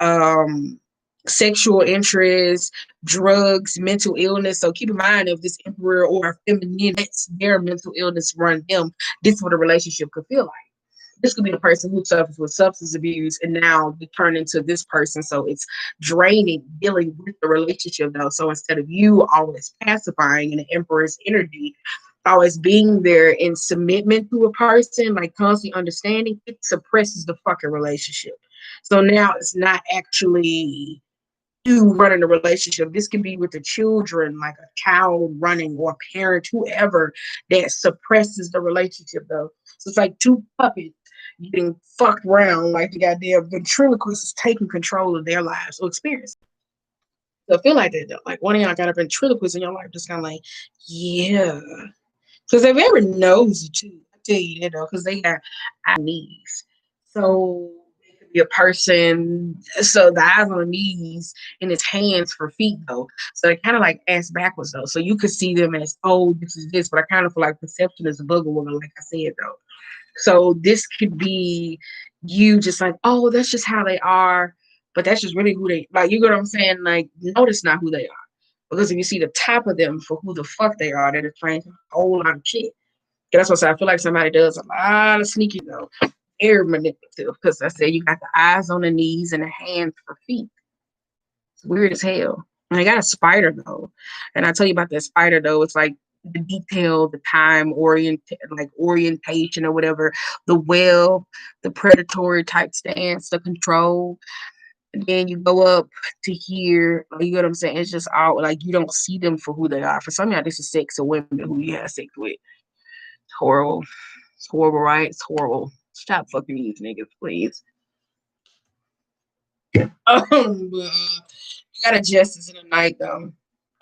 Speaker 1: um, sexual interest, drugs, mental illness. So keep in mind if this Emperor or a feminine, that's their mental illness run them. This is what a relationship could feel like. This could be a person who suffers with substance abuse and now they turn into this person. So it's draining dealing with the relationship though. So instead of you always pacifying in the Emperor's energy, always being there in submitment to a person, like constantly understanding, it suppresses the fucking relationship. So now it's not actually you running a relationship. This can be with the children, like a child running or a parent, whoever that suppresses the relationship though. So it's like two puppets getting fucked around like the goddamn ventriloquist is taking control of their lives or experience. So I feel like that though. Like one of y'all got a ventriloquist in your life, just kind of like, yeah. Because they're very nosy too. I tell you that though, because they got knees. So it could be a person. So the eyes on the knees and his hands for feet though. So they kind of like ass backwards though. So you could see them as, oh, this is this, but I kind of feel like perception is a bugger woman, like I said though. So this could be you just like, oh, that's just how they are, but that's just really who they like. You know what I'm saying? Like, no, that's not who they are. Because if you see the top of them for who the fuck they are, they're trying a whole lot of shit. And that's what I say. I feel like somebody does a lot of sneaking though, very manipulative. Because I said you got the eyes on the knees and the hands for feet. It's weird as hell. And I got a spider though, and I tell you about that spider though. It's like the detail, the time like orientation or whatever, the web, the predatory type stance, the control. And then you go up to here, you know what I'm saying? It's just all like you don't see them for who they are. For some of y'all, this is sex of women who you have sex with. It's horrible. It's horrible, right? It's horrible. Stop fucking these niggas, please. You got a justice in the night though.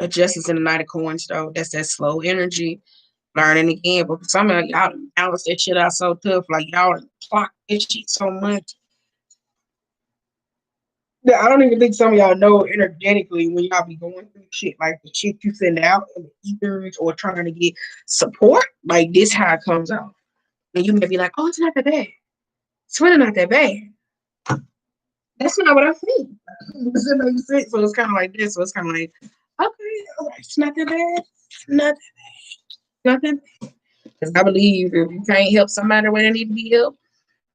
Speaker 1: A justice in the night of coins though. That's that slow energy. Learning again. But for some of y'all balance that shit out so tough. Like y'all clock this shit so much. Yeah, I don't even think some of y'all know energetically when y'all be going through shit like the shit you send out in the ethers or trying to get support. Like this, how it comes out, and you may be like, "Oh, it's not that bad. It's really not that bad." That's not what I think. Does it make sense? So it's kind of like this. So it's kind of like, okay, all right, it's not that bad. Not that, nothing. Because I believe if you can't help somebody when they need to be helped,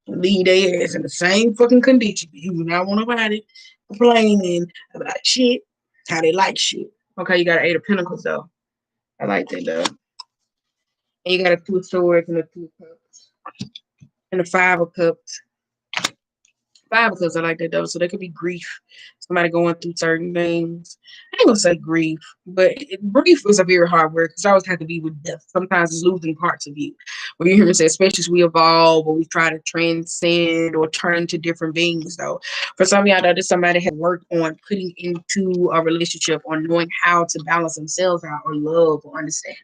Speaker 1: leave their ass in the same fucking condition. You do not want nobody complaining about shit, how they like shit. Okay, you got an 8 of Pentacles though. I like that though. And you got a 2 of Swords and a 2 of Cups. And a 5 of Cups. 5 of Cups, I like that though. So there could be grief. Somebody going through certain things. I ain't gonna say grief, but grief is a very hard word because I always have to be with death. Sometimes it's losing parts of you. When you hear me say, especially as we evolve or we try to transcend or turn to different beings, though. For some of y'all, that is somebody had worked on putting into a relationship or knowing how to balance themselves out or love or understanding.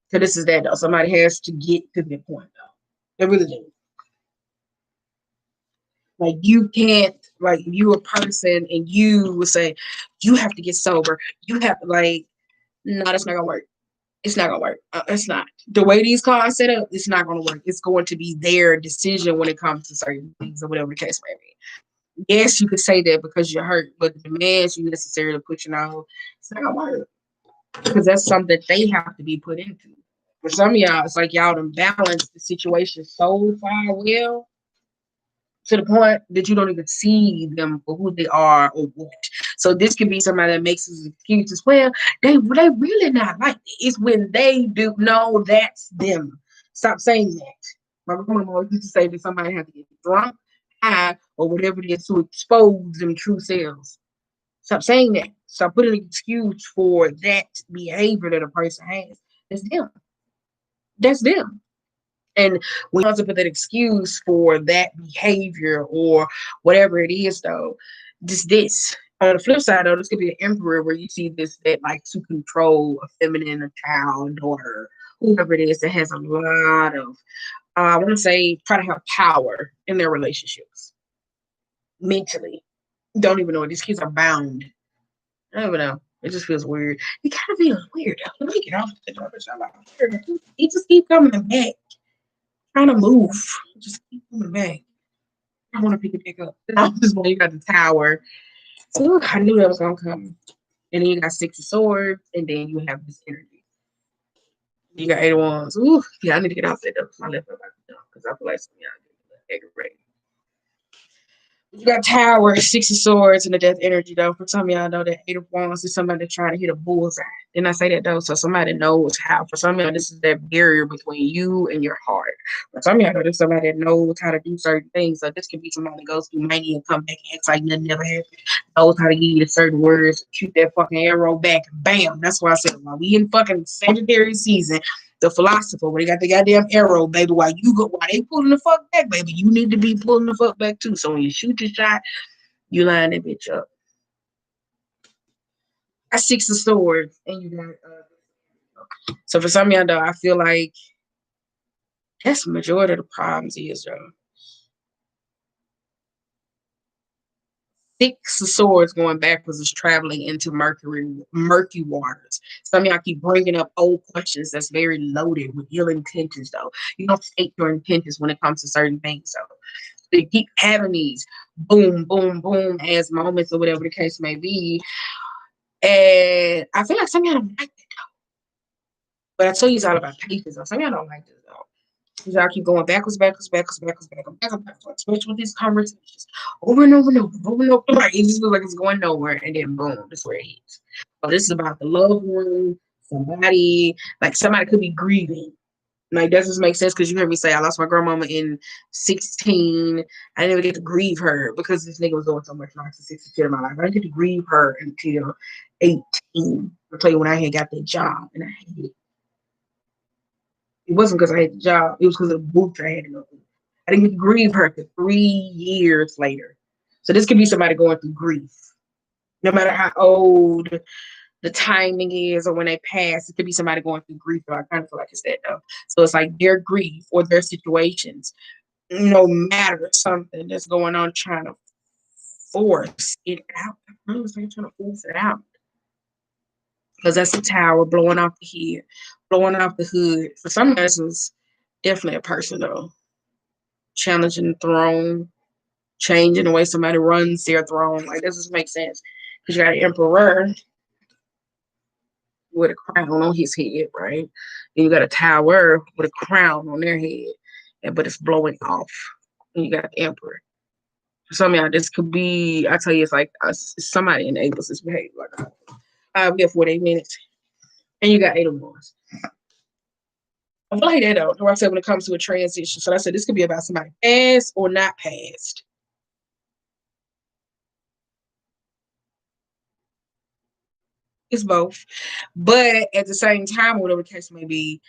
Speaker 1: So this is that though. Somebody has to get to that point though. They really do. Like you can't, like you a person and you would say, you have to get sober. You have to like, no, that's not gonna work. It's not gonna work. It's not. The way these cards set up, it's not gonna work. It's going to be their decision when it comes to certain things or whatever the case may be. Yes, you could say that because you're hurt, but the demands you necessarily pushing on, it's not gonna work. Because that's something that they have to be put into. For some of y'all, it's like y'all done balance the situation so far well to the point that you don't even see them for who they are or what. So this could be somebody that makes his excuses. Well, they really not like it. It's when they do. No, that's them. Stop saying that. My grandma used to say that somebody has to get drunk, high, or whatever it is to expose them true selves. Stop saying that. Stop putting an excuse for that behavior that a person has. That's them. That's them. And we have to put that excuse for that behavior or whatever it is, though, just this. On the flip side, though, this could be an emperor where you see this that like to control a feminine, a child, daughter, whoever it is that has a lot of, I want to say, try to have power in their relationships mentally. Don't even know. These kids are bound. I don't even know. It just feels weird. It kind of feels weird. Let me get off the door. It just keep coming back. Trying to move. Just keep coming back. I want to pick it back up. I just want you got the tower. Ooh, I knew that was gonna come. And then you got Six of Swords, and then you have this energy. You got Eight of Wands. Ooh, yeah, I need to get out there though. I left about to because I feel like some of y'all get aggravated. You got Tower, Six of Swords, and the Death energy, though. For some of y'all know that Eight of Wands is somebody trying to hit a bullseye. Didn't I say that, though? So somebody knows how. For some of y'all, this is that barrier between you and your heart. For some of y'all, there's somebody that knows how to do certain things. So this could be somebody that goes through mania and come back and acts like nothing ever happened. Knows how to give you certain words, shoot that fucking arrow back, bam. That's why I said, while we in fucking Sagittarius season, the philosopher, when they got the goddamn arrow, baby, while they pulling the fuck back, baby, you need to be pulling the fuck back too. So when you shoot your shot, you line that bitch up. I Six of Swords, and you got so for some of y'all though, I feel like that's the majority of the problems is though. Six of Swords going backwards is traveling into murky waters. Some of y'all keep bringing up old questions that's very loaded with ill intentions, though. You don't state your intentions when it comes to certain things, though. They keep having these boom, boom, boom as moments or whatever the case may be. And I feel like some of y'all don't like that, though. But I tell you, it's all about patience, though. Some of y'all don't like this, though. Y'all keep going backwards, especially with these conversations over and over and over, over and over. Like it just feels like it's going nowhere, and then boom, that's where it hits. But this is about the loved one, somebody could be grieving. Like that just makes sense because you heard me say I lost my grandmama in 16. I didn't even get to grieve her because this nigga was doing so much narcissistic shit in my life. I didn't get to grieve her until 18. I'll tell you when I had got that job and I hated it. It wasn't because I had the job. It was because of the boots I had to go through. I didn't get to grieve her for 3 years later. So this could be somebody going through grief. No matter how old the timing is or when they pass, it could be somebody going through grief. I kind of feel like it's that though. So it's like their grief or their situations, no matter something that's going on, trying to force it out. I was like trying to force it out. Because that's the tower blowing off the head, blowing off the hood. For some reasons, definitely a person though. Challenging the throne, changing the way somebody runs their throne. Like this just makes sense. Because you got an emperor with a crown on his head, right? And you got a tower with a crown on their head, but it's blowing off. And you got the emperor. For some of y'all, this could be, I tell you, it's like somebody enables this behavior. Like, we have 48 minutes. And you got 8 of Wands. I feel like that though. Like I said, when it comes to a transition. So I said this could be about somebody past or not past. It's both. But at the same time, whatever the case may be,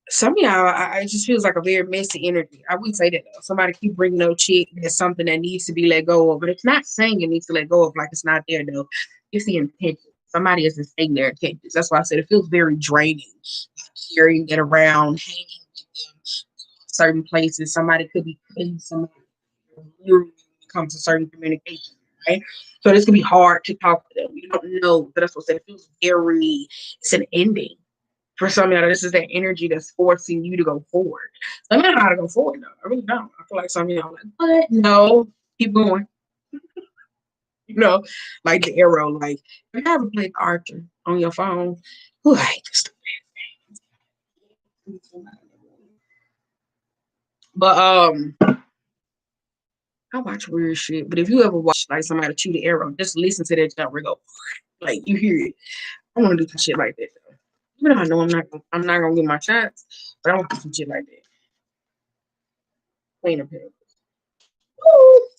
Speaker 1: some of y'all, it just feels like a very messy energy. I would say that though. Somebody keep bringing no chick. There's something that needs to be let go of. But it's not saying it needs to let go of like it's not there though. It's the intention. Somebody isn't saying their intentions. That's why I said it feels very draining. Carrying it around, hanging with them, certain places. Somebody could be putting somebody when it comes to certain communication, right? So this could be hard to talk to them. You don't know. But that's what I said. It feels very, it's an ending. For some of y'all, this is that energy that's forcing you to go forward. So I don't know how to go forward, though. I really don't. I feel like some of y'all are like, what? No, keep going. You know, like the arrow. Like, if you ever played Archer on your phone, who I hate this. But I watch weird shit. But if you ever watch like somebody shoot an arrow, just listen to that jump go. Like you hear it. I want to do some shit like that. Though. Even though I know I'm not gonna get my shots, but I want to do some shit like that. Queen of Pentacles.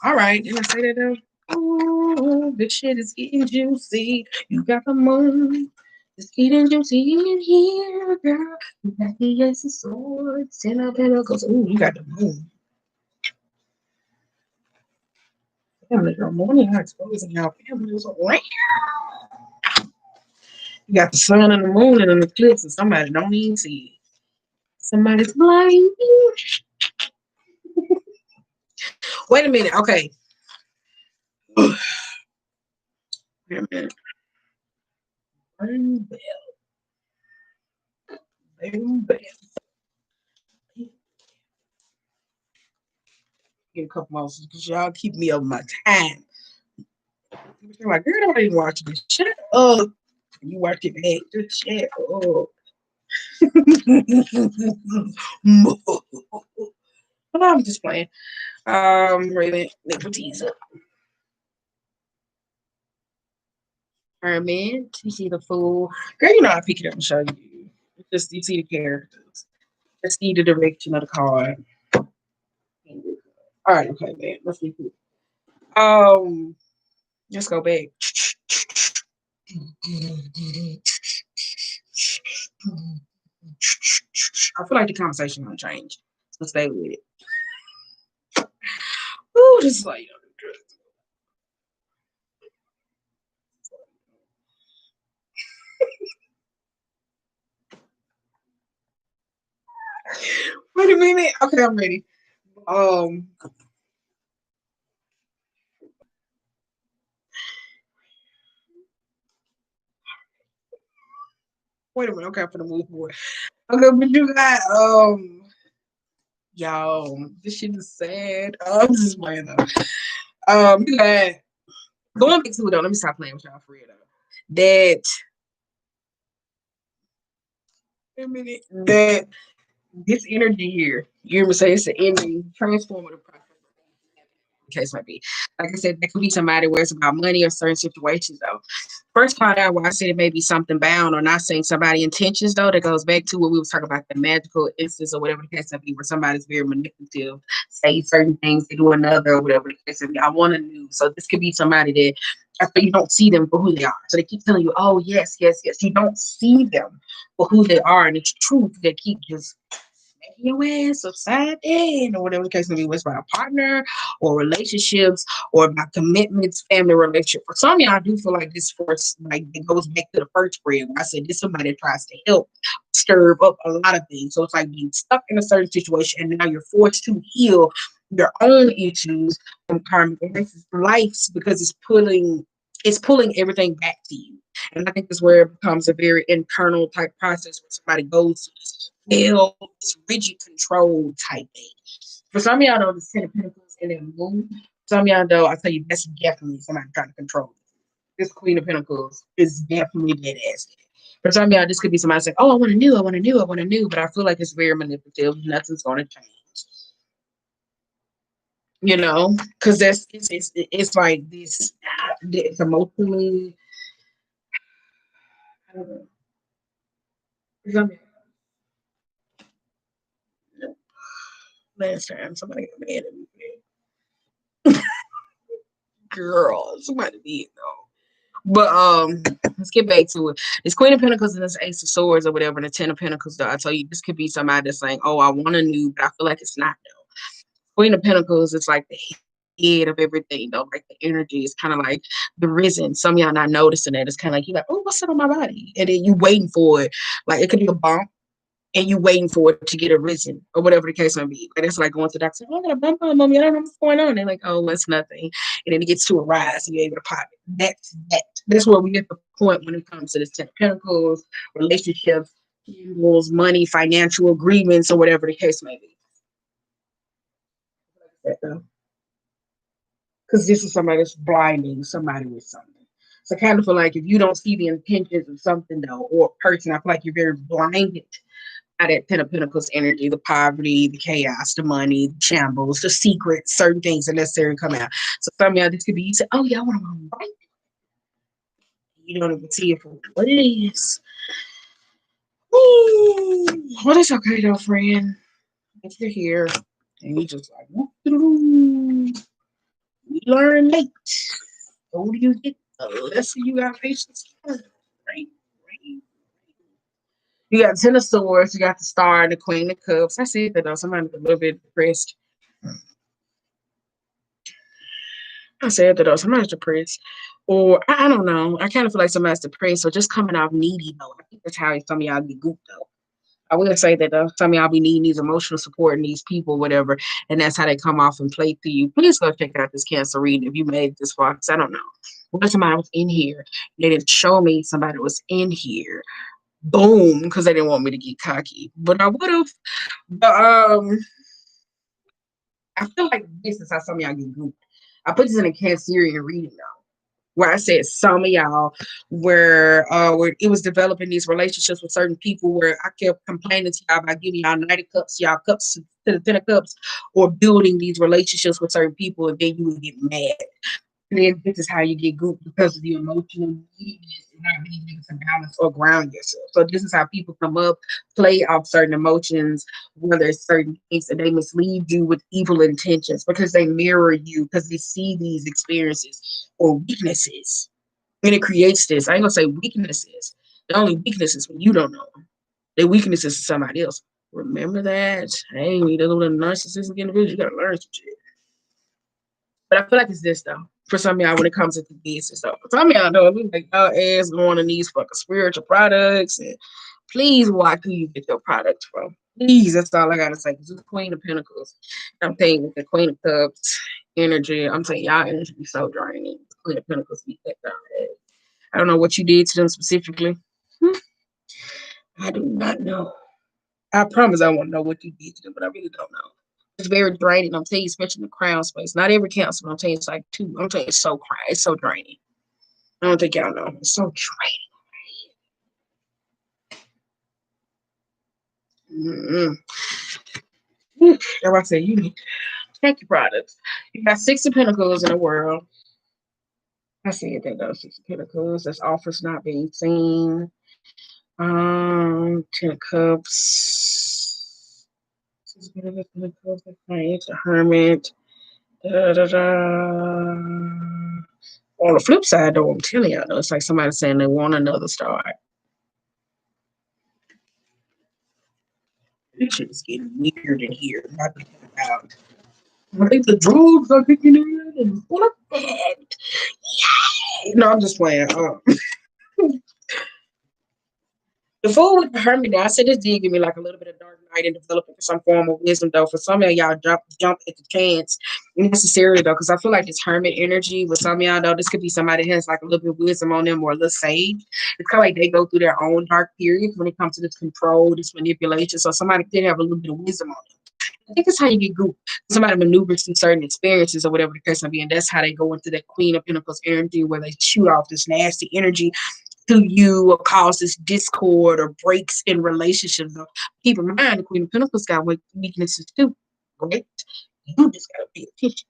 Speaker 1: All right, did I say that though? Ooh, this shit is getting juicy. You got the moon. It's getting juicy in here, girl. You got the ace of swords, 10 of pentacles. Ooh, you got the moon. Family girl, morning not exposing our families. You got the sun and the moon and an eclipse, and somebody don't even see it. Somebody's blind. Wait a minute. Okay. Wait a minute. Boom, boom, boom. Get a couple more because y'all keep me over my time. I'm like, girl, don't even watch this. Shut up. You watch it back. Just shut up. I'm just playing. Raven, Liberties up. Herman, you see the fool. Girl, you know I pick it up and show you. Just you see the characters. Just see the direction of the card. All right, okay, man. Let's see. Let's go back. I feel like the conversation gonna change. So stay with it. Ooh, this is like wait a minute. Okay, I'm ready. Um Wait a minute. Okay, I'm gonna move forward. Okay, but you got yo, this shit is sad. I'm just playing though. You got going back to it though. Let me stop playing with y'all for real though. That wait a minute. That this energy here, you ever say it's the ending, transformative process. Case might be. Like I said, that could be somebody where it's about money or certain situations though. First part out where I said it may be something bound or not saying somebody intentions though, that goes back to what we were talking about the magical instance or whatever the case may be, where somebody's very manipulative, say certain things, they do another or whatever the case may be. I want to know. So this could be somebody that after you don't see them for who they are. So they keep telling you, oh yes, yes, yes. You don't see them for who they are, and it's truth. They keep just your ass upside down or whatever the case may be, whether it's about a partner or relationships or about commitments, family relationship. For some of y'all, I do feel like this force, like it goes back to the first spread where I said this is somebody that tries to help stir up a lot of things. So it's like being stuck in a certain situation and now you're forced to heal your own issues from karmic lives because it's pulling everything back to you. And I think that's where it becomes a very internal type process where somebody goes to this hell, this rigid control type thing. For some of y'all know this Ten of Pentacles in their mood. Some of y'all know, I tell you, that's definitely somebody trying to control you. This Queen of Pentacles is definitely dead ass. For some of y'all, this could be somebody saying, oh, I want to know, I want to know, I want to know, but I feel like it's very manipulative. Nothing's going to change. Because it's like this, it's emotionally, I don't know. Last time somebody got mad at me. Girl, somebody did though. But let's get back to it. It's Queen of Pentacles and this Ace of Swords or whatever, and the Ten of Pentacles. Though I tell you, this could be somebody that's saying, "Oh, I want a new," but I feel like it's not though. Queen of Pentacles is like the head of everything though. Like the energy is kind of like the risen. Some of y'all not noticing that. It's kind of like you like, "Oh, what's up on my body?" And then you waiting for it. Like it could be a bump and you waiting for it to get arisen or whatever the case may be. But it's like going to the doctor, oh, I got a bump on mommy. I don't know what's going on. They're like, oh, it's nothing. And then it gets to a rise and you're able to pop it. That's that. That's where we get the point when it comes to this Ten of Pentacles, relationships, rules, money, financial agreements, or whatever the case may be. Because this is somebody that's blinding somebody with something. So I kind of feel like if you don't see the intentions of something though, or a person, I feel like you're very blinded that Ten of Pentacles energy, the poverty, the chaos, the money, the shambles, the secrets, certain things that necessarily come out. So some of y'all, this could be you say, oh yeah, I want to write. You don't even see it for what it is. Ooh, well, that's okay though, friend. If you're here and you just like, you learn late. The older you get, the less you got patience. Right? Right. You got Ten of Swords, you got the Star and the Queen of Cups. I see that though. Somebody's a little bit depressed. I said that though. Somebody's depressed. Or I don't know. I kind of feel like somebody's depressed. So just coming off needy though. I think that's how some of y'all get gooped though. I will say that some of y'all be needing these emotional support and these people, whatever, and that's how they come off and play to you. Please go check out this Cancer reading if you made it this far, because I don't know. What if somebody was in here? They didn't show me somebody was in here. Boom, because they didn't want me to get cocky. But I would have. But I feel like this is how some of y'all get gooped. I put this in a Cancerian reading though, where I said some of y'all where it was developing these relationships with certain people where I kept complaining to y'all about giving y'all Knight of Cups, y'all cups to the Ten of Cups, or building these relationships with certain people, and then you would get mad. And then this is how you get gooped because of the emotional neediness and not being able to balance or ground yourself. So this is how people come up, play off certain emotions, whether it's certain things, and they mislead you with evil intentions because they mirror you, because they see these experiences or weaknesses. And it creates this. I ain't gonna say weaknesses. The only weakness is when you don't know them. The weakness is somebody else. Remember that. Hey, you little narcissistic individual, you gotta learn some shit. But I feel like it's this though. For some of y'all, when it comes to the business, so for some of y'all know, we like y'all ass going on these fucking spiritual products, and please watch who you get your products from. Please, that's all I gotta say. Because it's the Queen of Pentacles. I'm saying with the Queen of Cups energy, I'm saying y'all energy be so draining. The Queen of Pentacles be that down. I don't know what you did to them specifically. I do not know. I promise I won't know what you did to them, but I really don't know. It's very draining. I'm telling you, especially in the crown space. Not every council, but I'm telling you, it's like two. I'm telling you, it's so draining. I don't think y'all know. It's so draining. That's why I say you need to check your products. You got Six of Pentacles in the world. I see it. That goes Six of Pentacles. That's offers not being seen. Ten of Cups. Six of Pentacles. The Hermit. Da, da, da. On the flip side, though, I'm telling y'all, though, it's like somebody saying they want another start. This shit is getting weird in here. Not thinking about. I think the drugs are kicking in and what that? Yeah. No, I'm just playing. The Fool with the Hermit, I said this did give me like a little bit of Dark Knight and developing some form of wisdom though. For some of y'all jump at the chance necessarily though, because I feel like it's Hermit energy with some of y'all though. This could be somebody who has like a little bit of wisdom on them or a little sage. It's kind of like they go through their own dark periods when it comes to this control, this manipulation. So somebody could have a little bit of wisdom on them. I think that's how you get gooped. Somebody maneuvers through certain experiences or whatever the case may be, and that's how they go into that Queen of Pentacles energy where they shoot off this nasty energy to you or cause this discord or breaks in relationships. Keep in mind, the Queen of Pentacles got weaknesses too, right? You just gotta pay attention.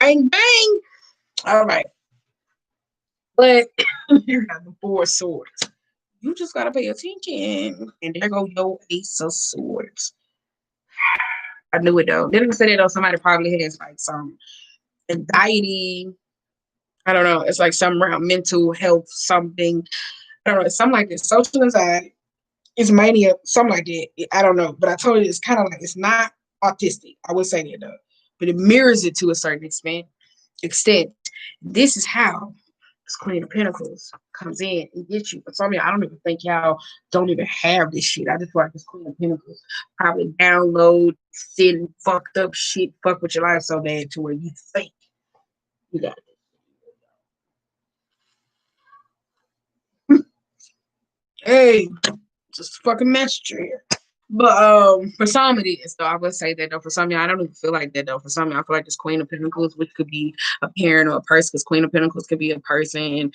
Speaker 1: Bang, bang. All right. But you got the Four of Swords. You just gotta pay attention. And there go your Ace of Swords. I knew it though. Didn't say that though. Somebody probably has like some anxiety. I don't know. It's like some around mental health, something. I don't know. It's something like this. Social anxiety. It's mania, something like that. I don't know. But I told you it's kind of like it's not autistic. I would say that though. But it mirrors it to a certain extent. This is how this Queen of Pentacles comes in and gets you. But some of y'all, I don't even think y'all don't even have this shit. I just feel like this Queen of Pentacles probably download, send fucked up shit, fuck with your life so bad to where you think you got it. Hey, just fucking message here. But for some it is though. I would say that though. For some of y'all, I don't even feel like that though. For some of y'all, I feel like this Queen of Pentacles, which could be a parent or a person, because Queen of Pentacles could be a person,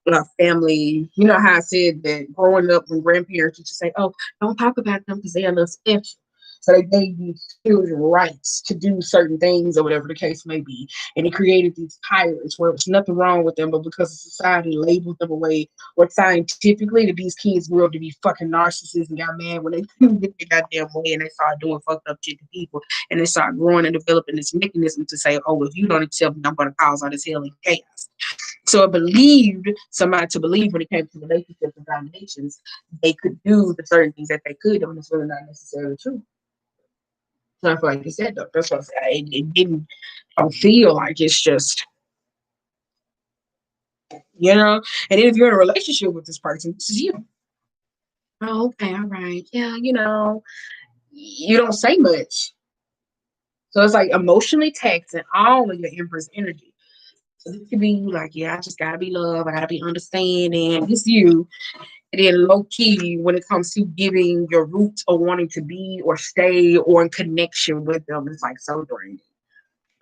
Speaker 1: a family. You know how I said that growing up when grandparents used to say, "Oh, don't talk about them because they are a little special." So they gave these children rights to do certain things or whatever the case may be. And it created these tyrants where there's nothing wrong with them, but because society labeled them away or scientifically that these kids grew up to be fucking narcissists and got mad when they couldn't get their goddamn way and they started doing fucked up shit to people and they started growing and developing this mechanism to say, oh, if you don't accept me, I'm going to cause all this hell and chaos. So I believed somebody to believe when it came to relationships and foundations, they could do the certain things that they could, and it's really not necessarily true. So I feel like you said, though, that's what I said. It didn't feel like it's just, you know. And then if you're in a relationship with this person, this is you. Oh, okay, all right. Yeah, you don't say much. So it's like emotionally taxing all of your Empress energy. So this could be like, yeah, I just gotta be love, I gotta be understanding. It's you. And then low key, when it comes to giving your roots or wanting to be or stay or in connection with them, it's like so draining.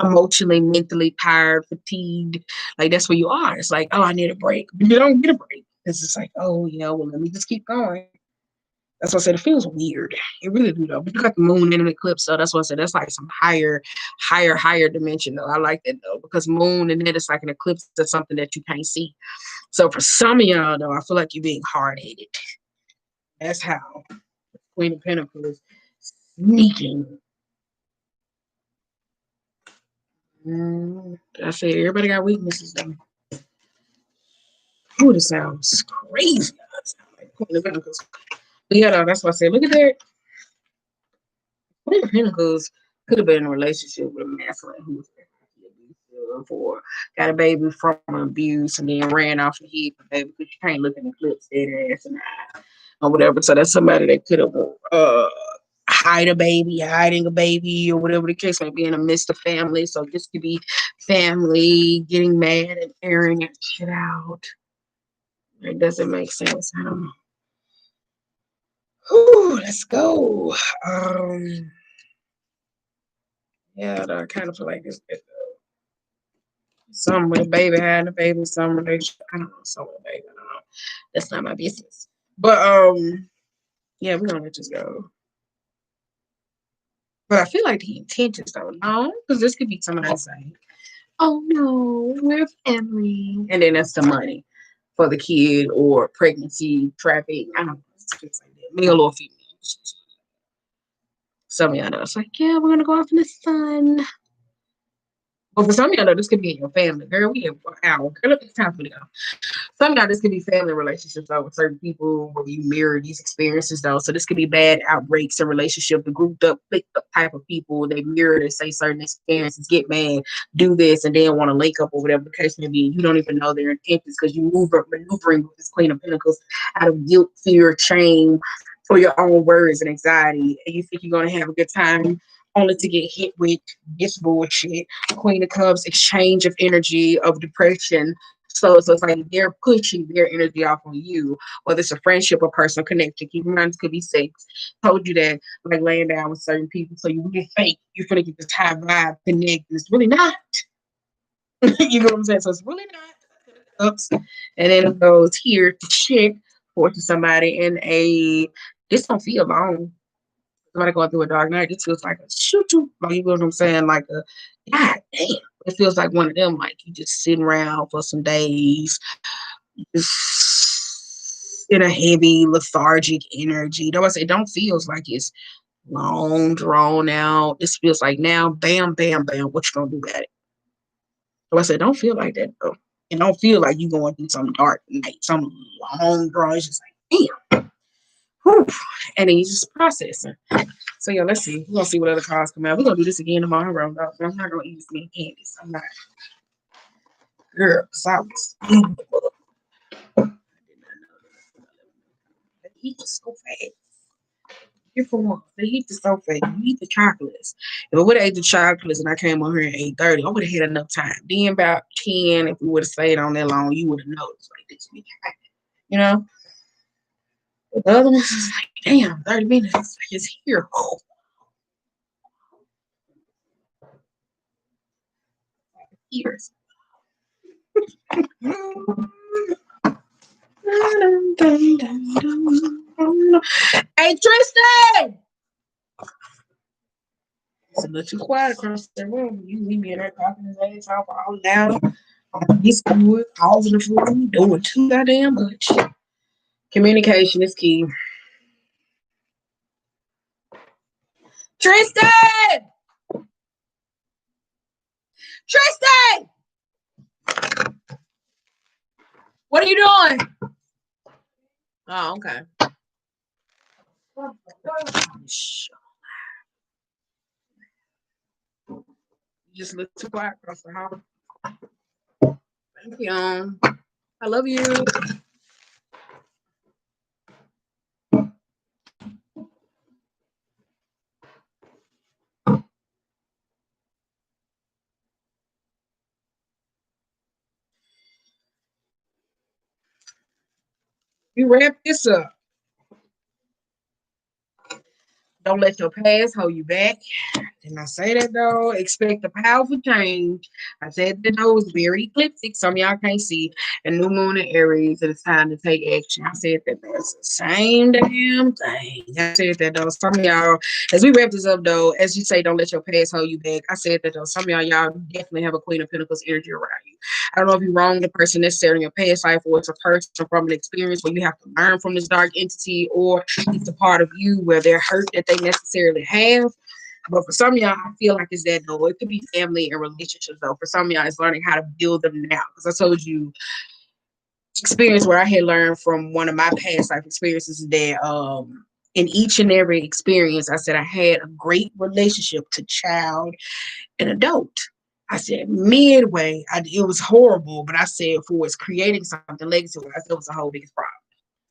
Speaker 1: Emotionally, mentally tired, fatigued. Like that's where you are. It's like, oh, I need a break. But you don't get a break. It's just like, oh, well, let me just keep going. That's what I said. It feels weird. It really do though. But you got the moon in an eclipse, so that's what I said. That's like some higher dimension though. I like that though because moon and then it's like an eclipse of something that you can't see. So for some of y'all though, I feel like you're being hard headed. That's how Queen of Pentacles sneaking. I said everybody got weaknesses though. Oh, this sounds crazy. Like Queen of Pentacles. But yeah, though, that's what I said. Look at that. Queen of Pentacles could have been in a relationship with a masculine who was abusive or got a baby from abuse and then ran off and hid the baby because you can't look in the clips dead ass and or whatever. So that's somebody that could have hiding a baby, or whatever the case may be in the midst of family. So this could be family getting mad and airing that shit out. It doesn't make sense. Let's go. Yeah, I kind of feel like it's some with a baby having a baby, some relationship. I don't know, some with a baby. I don't know. That's not my business. But yeah, we're gonna let this go. But I feel like the intentions though, no, because this could be somebody saying, oh no, we're family. And then that's the money for the kid or pregnancy, traffic. I don't know. It's like that. Male or female. Some of y'all know it's like, yeah, we're gonna go off in the sun. Well, for some of y'all, know, this could be in your family. Girl, we have an hour. Girl, it's time for me to go. Some of y'all, this could be family relationships, though, with certain people where you mirror these experiences, though. So this could be bad outbreaks in relationship, the grouped up, picked up type of people. They mirror, they say certain experiences, get mad, do this, and then want to link up or whatever the case may be. You don't even know their intentions because you maneuvering with this Queen of Pentacles out of guilt, fear, shame, for your own words and anxiety. And you think you're going to have a good time only to get hit with this bullshit. Queen of Cups, exchange of energy, of depression. So it's like they're pushing their energy off on you, whether it's a friendship or personal connection. Keep in mind, it could be sex. Told you that, like laying down with certain people. So you really think you're going to get this high vibe connect. And it's really not. You know what I'm saying? So it's really not. Oops. And then it goes here to chick or to somebody in a, this don't feel long. Somebody going through a dark night, this feels like a shoot you. Like, you know what I'm saying? Like a god damn. It feels like one of them, like you just sitting around for some days, just in a heavy, lethargic energy. Though I say it don't feels like it's long, drawn out. This feels like now, bam, bam, bam. What you gonna do about it? So I said, don't feel like that though. And don't feel like you going through some dark night, some long draw. It's just like, damn. Whew. And then you just processing. So yeah, let's see. We're gonna see what other cards come out. We're gonna do this again tomorrow, though. But I'm not gonna eat as many candies. I'm not. Girl, because I was. The heat is so fast. Here for one, the heat is so fast. You eat the chocolates. If I would have ate the chocolates and I came on here at 8:30, I would have had enough time. Then about 10, if we would have stayed on that long, you would have noticed like this. You know? But the other ones is like, damn, 30 minutes is here. Oh. Years. Hey, Tristan! It's a little too quiet across the room. You leave me in there talking his ass off all loud. He's good, causing the food, doing too goddamn much. Communication is key. Tristan! Tristan! What are you doing? Oh, okay. You just look too quiet across the hall. Thank you. I love you. We wrap this up. Don't let your past hold you back. Didn't I say that though? Expect a powerful change. I said that those very ecliptic. Some of y'all can't see. And new moon in Aries, and it's time to take action. I said that that's the same damn thing. I said that though. Some of y'all, as we wrap this up though, as you say, don't let your past hold you back. I said that though. Some of y'all definitely have a Queen of Pentacles energy around you. I don't know if you're wrong the person necessarily in your past life, or it's a person from an experience where you have to learn from this dark entity, or it's a part of you where they're hurt that they necessarily have. But for some of y'all, I feel like it's that though. It could be family and relationships though. For some of y'all, it's learning how to build them now. Because I told you, experience where I had learned from one of my past life experiences that in each and every experience, I said I had a great relationship to child and adult. I said midway, it was horrible, but I said for it's creating something legacy, I said it was a whole biggest problem.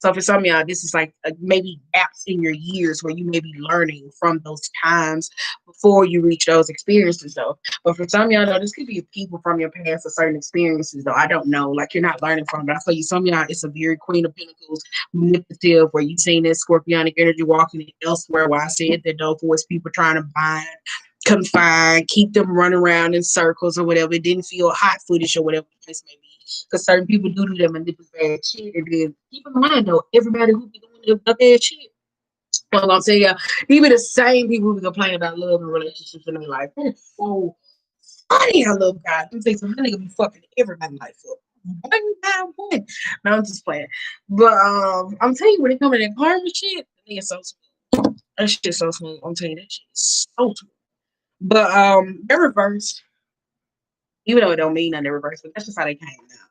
Speaker 1: So for some of y'all, this is like maybe gaps in your years where you may be learning from those times before you reach those experiences, though. But for some of y'all, though, this could be people from your past or certain experiences, though. I don't know. Like you're not learning from it. I tell you, some of y'all, it's a very Queen of Pentacles manipulative where you've seen this scorpionic energy walking elsewhere. Where I said that though, for it's people trying to bind, confine, keep them running around in circles or whatever. It didn't feel hot footage or whatever the case may be. Because certain people do that manipulative bad shit. And then keep in mind though, everybody who be doing the bad shit. Well, I'm gonna tell you, even the same people who complain about love and relationships in their life. It's so funny. I love God. Them things, that nigga be fucking everybody's life up. One by one. No, I'm just playing. But I'm telling you, when it comes to that karma shit, the nigga so smooth. That shit's so smooth. I'm telling you, that shit is so smooth. But they're reversed. Even though it don't mean nothing in reverse, but that's just how they came out.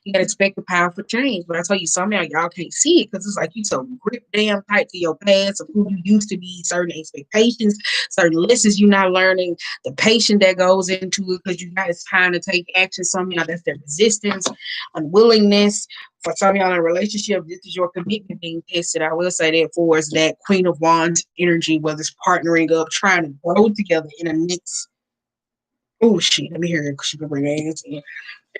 Speaker 1: You gotta expect the powerful change. But I tell you, somehow y'all can't see it because it's like you so grip damn tight to your past of who you used to be, certain expectations, certain lessons you're not learning, the patience that goes into it because you got it's time to take action. Some of y'all that's their resistance, unwillingness. For some of y'all in a relationship, this is your commitment being tested. I will say that for us, that Queen of Wands energy, whether it's partnering up, trying to grow together in a mix. Oh shit, let me hear it because she can bring her ass in.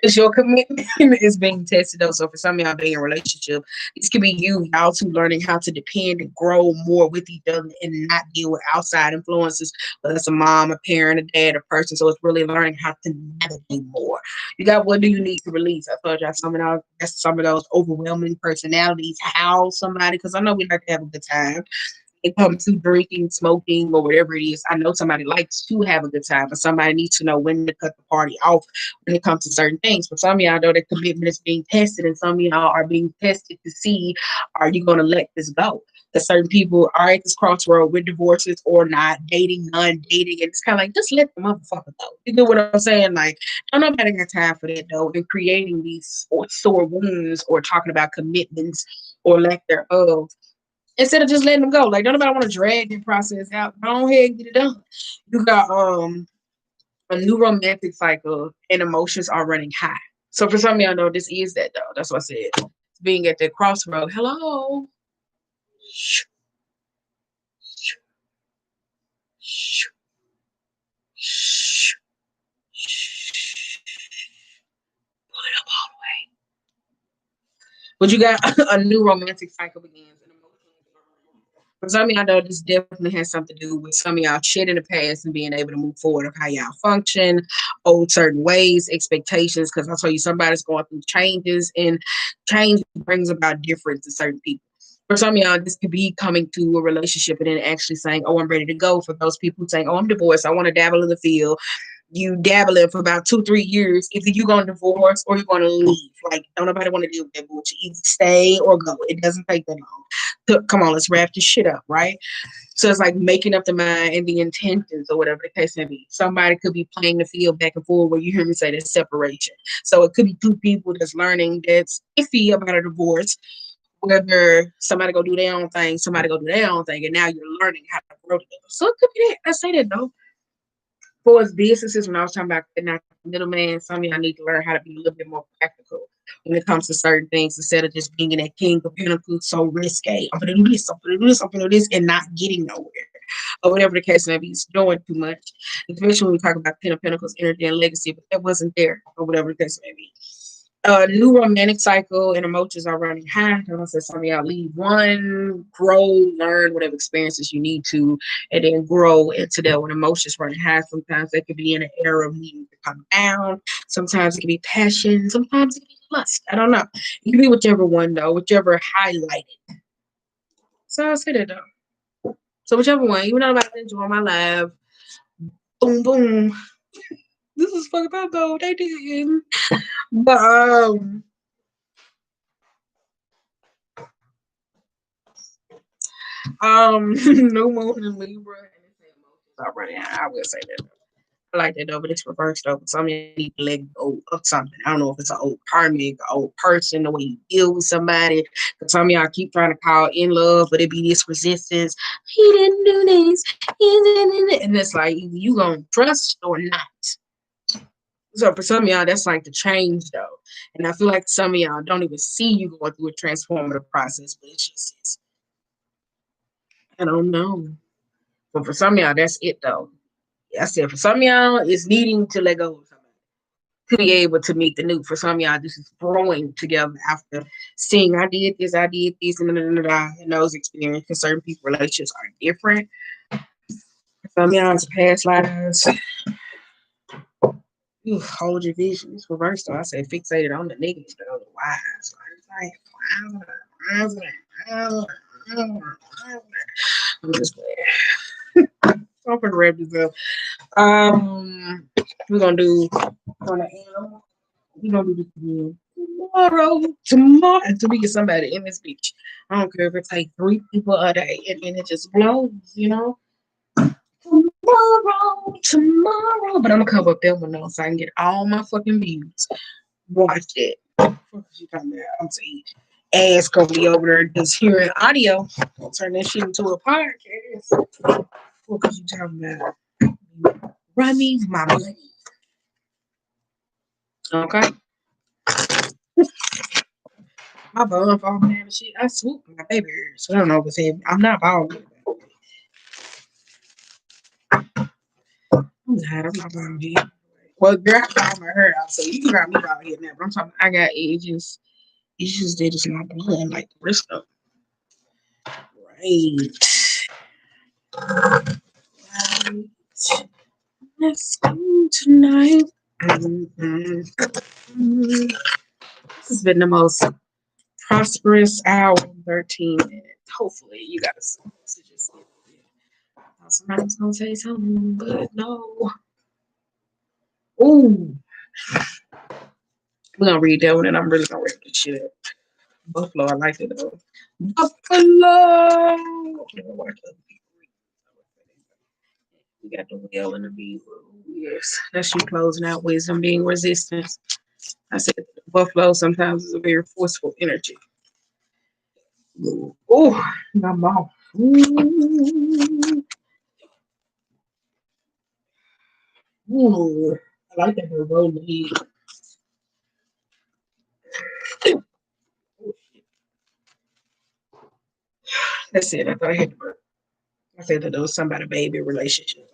Speaker 1: It's your commitment is being tested though. So for some of y'all being in a relationship, this could be y'all two learning how to depend and grow more with each other and not deal with outside influences, whether it's a mom, a parent, a dad, a person. So it's really learning how to navigate more. You got what do you need to release? I told y'all some of those overwhelming personalities, how somebody, because I know we like to have a good time. It comes to drinking, smoking, or whatever it is. I know somebody likes to have a good time, but somebody needs to know when to cut the party off when it comes to certain things. For some of y'all, know that commitment is being tested, and some of y'all are being tested to see, are you going to let this go? Because certain people are at this crossroad with divorces or not, dating, non-dating, and it's kind of like, just let the motherfucker go. You know what I'm saying? Like, don't nobody got time for that, though, and creating these sore wounds or talking about commitments or lack thereof instead of just letting them go. Like, don't nobody want to drag the process out. Go ahead and get it done. You got a new romantic cycle and emotions are running high. So for some of y'all know this is that though. That's what I said. Being at the crossroad. Hello. Pull it up all the way. But you got a new romantic cycle begins. For some of y'all know this definitely has something to do with some of y'all shit in the past and being able to move forward of how y'all function, old certain ways, expectations. Because I'll tell you, somebody's going through changes, and change brings about difference to certain people. For some of y'all, this could be coming to a relationship and then actually saying, "Oh, I'm ready to go." For those people saying, "Oh, I'm divorced. I want to dabble in the field." You dabble in for about 2-3 years. Either you're gonna divorce or you're gonna leave. Like, don't nobody want to deal with that bullshit. Either stay or go. It doesn't take that long. So, come on, let's wrap this shit up, right? So it's like making up the mind and the intentions or whatever the case may be. Somebody could be playing the field back and forth where you hear me say there's separation. So it could be two people that's learning that's iffy about a divorce, whether somebody go do their own thing, somebody go do their own thing, and now you're learning how to grow together. So it could be that. I say that though. For us businesses, when I was talking about not the middleman, some of y'all need to learn how to be a little bit more practical when it comes to certain things instead of just being in that king of pentacles so risque. I'm gonna do this, I'm gonna do this, I'm gonna do this, and not getting nowhere. Or whatever the case may be, it's doing too much. Especially when we talk about Ten of Pentacles, energy and legacy, but that wasn't there, or whatever the case may be. New romantic cycle and emotions are running high. I don't say some of y'all leave one, grow, learn whatever experiences you need to, and then grow into that when emotions running high. Sometimes they could be in an era of needing to come down. Sometimes it can be passion. Sometimes it can be lust. I don't know. It can be whichever one though, whichever highlighted. So I'll say that though. So whichever one, even though I'm about to enjoy my life, boom, boom. This is fucked up though. They did. But no more in Libra and it's emotions already. I will say that. I like that though, but it's reversed though. Some of you need to let go of something. I don't know if it's an old karmic, an old person, the way you deal with somebody. Because some of y'all keep trying to call in love, but it be this resistance. He didn't do this. He didn't. And it's like you gonna trust or not. So for some of y'all, that's like the change though. And I feel like some of y'all don't even see you going through a transformative process, but it's just it's, I don't know. But for some of y'all, that's it though. I said for some of y'all, it's needing to let go of somebody to be able to meet the new. For some of y'all, this is growing together after seeing I did this, and those experiences. Because certain people relationships are different. For some of y'all, it's past lives. Hold your vision. It's reversed though. I said fixated on the negative though. Why? So I'm just I'm gonna wrap this up. We're gonna do on the animal. We're gonna do this again tomorrow until we get somebody in this bitch. I don't care if it takes 3 people a day and then it just blows, you know. Tomorrow, but I'm gonna cover up that one though so I can get all my fucking views. Watch it. What you talking about? I'm saying ass gonna be over there just hearing audio. I'll turn that shit into a podcast. What you talking about? Run me my money. Okay. My bum falling down and shit. I swooped my baby ears. So I don't know what's happening. I'm not bald. I'm not bald yet. Well, girl, I got my hair out, so you got me bald head now. But I'm talking. I got edges. It's just that it's not blowing like the rest of them. Right. Let's go tonight. This has been the most prosperous hour and 13 minutes. Hopefully, you got some messages. Somebody's gonna say something, but no. Ooh, we're gonna read that one, and I'm really gonna read this shit up. Buffalo, I like it though. Buffalo. We got the whale and the bee. Yes, that's you closing out wisdom being resistance. I said buffalo sometimes is a very forceful energy. Oh, my mouth. Ooh, I like that they're rolling the head. That's it. I thought I had to burp. I said that there was somebody baby relationship.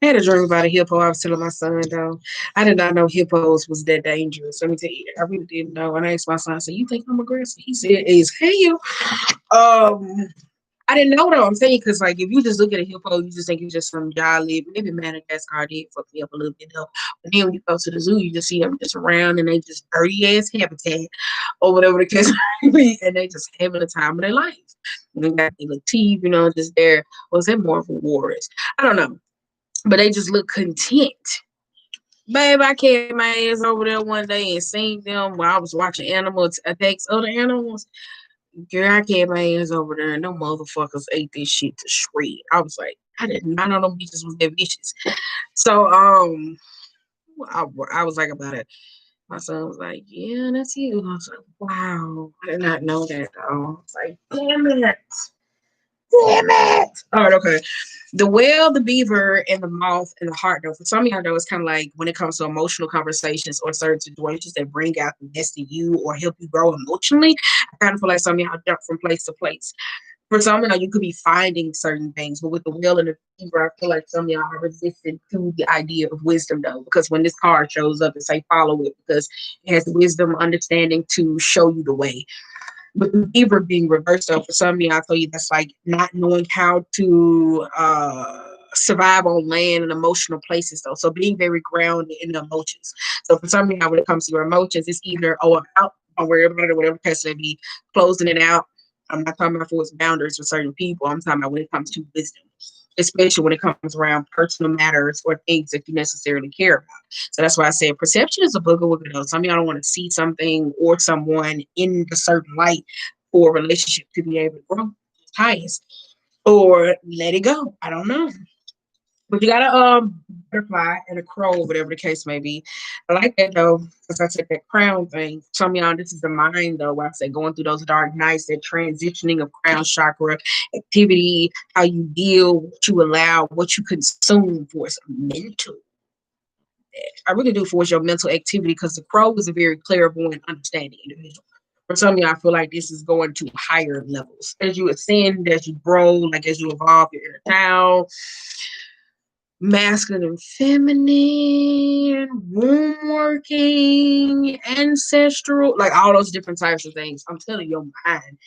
Speaker 1: I had a dream about a hippo. I was telling my son though. I did not know hippos was that dangerous. Let me tell you, I really didn't know. And I asked my son, I said, "You think I'm aggressive?" He said, "Is hell." I didn't know though. I'm saying because like if you just look at a hippo, you just think it's just some jolly. Maybe Madagascar did fuck me up a little bit though. But then when you go to the zoo, you just see them just around and they just dirty ass habitat or whatever the case may be, and they just having the time of their life. And they got their little teeth, just there. Was it more for wars? I don't know, but they just look content. Babe, I carried my ass over there one day and seen them while I was watching animals attacks other animals. Girl, I carried my ass over there and them motherfuckers ate this shit to shred. I was like, I did not know them bitches was that vicious. So, I was like about it. My son was like, yeah, that's you. I was like, wow, I did not know that though. I was like, damn it. Damn it. All right, okay. The whale, the beaver, and the moth and the heart, though, for some of y'all, though, it's kind of like when it comes to emotional conversations or certain situations that bring out the best in you or help you grow emotionally. I kind of feel like some of y'all jump from place to place. For some of y'all, you could be finding certain things, but with the whale and the beaver, I feel like some of y'all are resistant to the idea of wisdom, though, because when this card shows up, it say follow it because it has wisdom, understanding to show you the way. With the beaver being reversed, so for some of you, I'll tell you that's like not knowing how to survive on land and emotional places, though. So being very grounded in the emotions. So for some of you, when it comes to your emotions, it's either I'm out, or worry about it, or whatever case may be, closing it out. I'm not talking about for its boundaries for certain people. I'm talking about when it comes to wisdom, especially when it comes around personal matters or things that you necessarily care about. So that's why I said perception is a booger wooger though. Some of y'all don't want to see something or someone in a certain light for a relationship to be able to grow highest or let it go. I don't know. But you got a butterfly and a crow, whatever the case may be. I like that though, because I said that crown thing. Some of y'all, this is the mind though, where I said going through those dark nights, that transitioning of crown chakra activity, how you deal, what you allow, what you consume for some mental. I really do force your mental activity because the crow is a very clairvoyant, understanding individual. For some of y'all, I feel like this is going to higher levels. As you ascend, as you grow, like as you evolve your inner child, masculine and feminine, womb working, ancestral, like all those different types of things. I'm telling you, your mind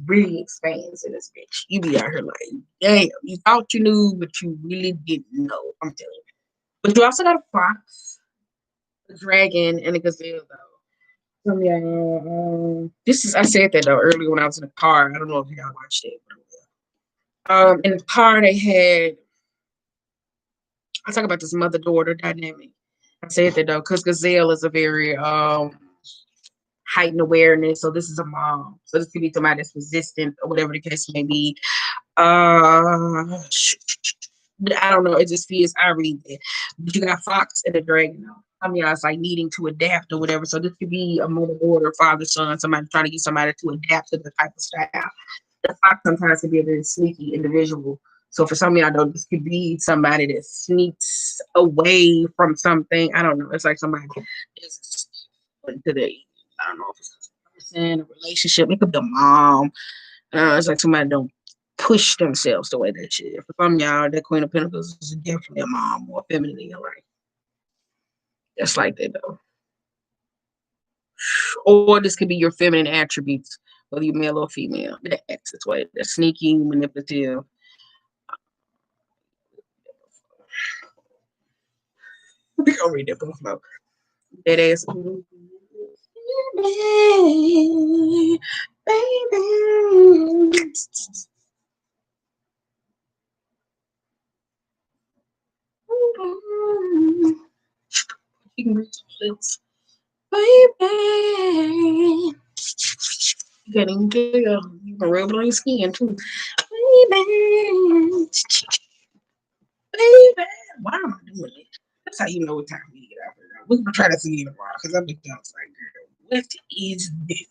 Speaker 1: really expands in this bitch. You be out here like, damn, you thought you knew, but you really didn't know. I'm telling you. But you also got a fox, a dragon, and a gazelle, though. So yeah, this is I said that though earlier when I was in the car. I don't know if y'all watched it. In the car they had I talk about this mother daughter dynamic. I said that though, because Gazelle is a very heightened awareness. So this is a mom. So this could be somebody that's resistant or whatever the case may be. I don't know. It just feels I read that. But you got Fox and the Dragon though. I mean, it's like needing to adapt or whatever. So this could be a mother, daughter, father, son, somebody trying to get somebody to adapt to the type of style. The fox sometimes can be a very sneaky individual. So for some of y'all, know this could be somebody that sneaks away from something. I don't know. It's like somebody just into the I don't know if it's a person, a relationship. It could be a mom. It's like somebody don't push themselves the way they should. For some of y'all, that Queen of Pentacles is definitely a mom or feminine in your life. Just like that though. Or this could be your feminine attributes, whether you're male or female. That acts its way. They're sneaky, manipulative. We gonna read that book now. That ass. Baby, baby. You can reach your lips. Baby. Getting good. You can rub it on your skin too. Baby. Baby. Why am I doing it? That's how you know what time we get out here. We're gonna try to see it tomorrow because I'm just like, girl, what is this?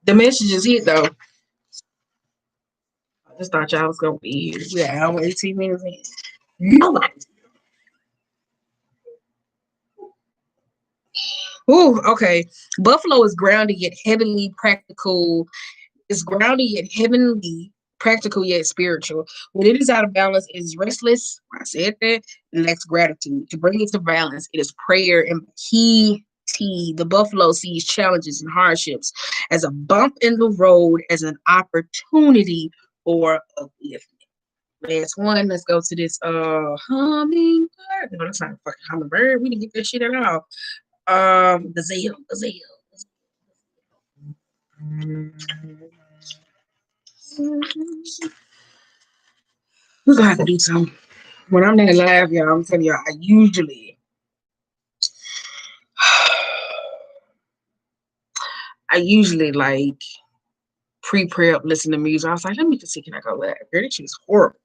Speaker 1: The message is here though. I just thought y'all was gonna be here. We're an hour 18 minutes in. Nobody. Ooh, okay. Buffalo is grounded yet heavenly practical. It's grounded yet heavenly practical yet spiritual. When it is out of balance, it is restless. I said that. And lacks gratitude. To bring it to balance, it is prayer and key The buffalo sees challenges and hardships as a bump in the road, as an opportunity for upliftment. Last one. Let's go to this hummingbird. No, that's not a fucking hummingbird. We didn't get that shit at all. Gazelle. We're gonna have to do something. When I'm not live, y'all, I'm telling y'all, I usually like pre-prep, listen to music. I was like, let me just see, can I go live? Girl, this shit's horrible.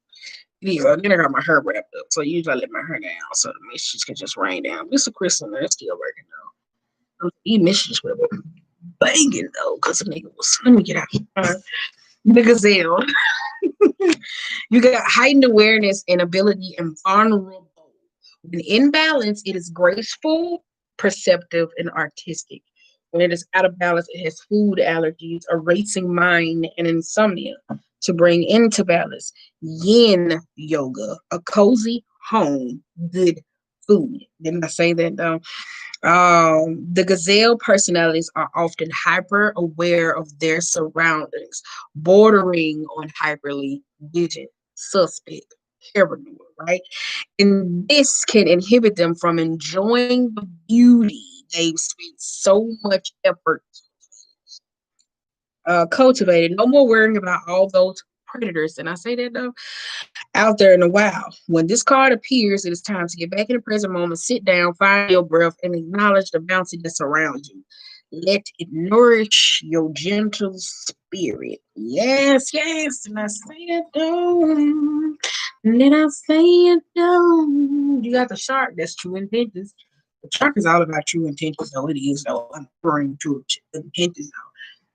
Speaker 1: Yeah, then I got my hair wrapped up. So usually I let my hair down so the messages can just rain down. This is Crystal, man. It's still working though. These messages were banging though, because the nigga was, let me get out. The gazelle. You got heightened awareness and ability and vulnerable. When in balance, it is graceful, perceptive, and artistic. When it is out of balance, it has food allergies, a racing mind, and insomnia. To bring into balance, yin yoga, a cozy home, good food. Didn't I say that though? The gazelle personalities are often hyper aware of their surroundings, bordering on hyperly vigilant, suspect, paranoid, right? And this can inhibit them from enjoying the beauty they've spent so much effort cultivated. No more worrying about all those predators. And I say that though, out there in the wild. When this card appears, it is time to get back in the present moment, sit down, find your breath, and acknowledge the bounty that surrounds you. Let it nourish your gentle spirit. Yes, yes. And I say it though. And then I say it though. You got the shark. That's true intentions. The shark is all about true intentions, though. It is, though. I'm referring to intentions, though.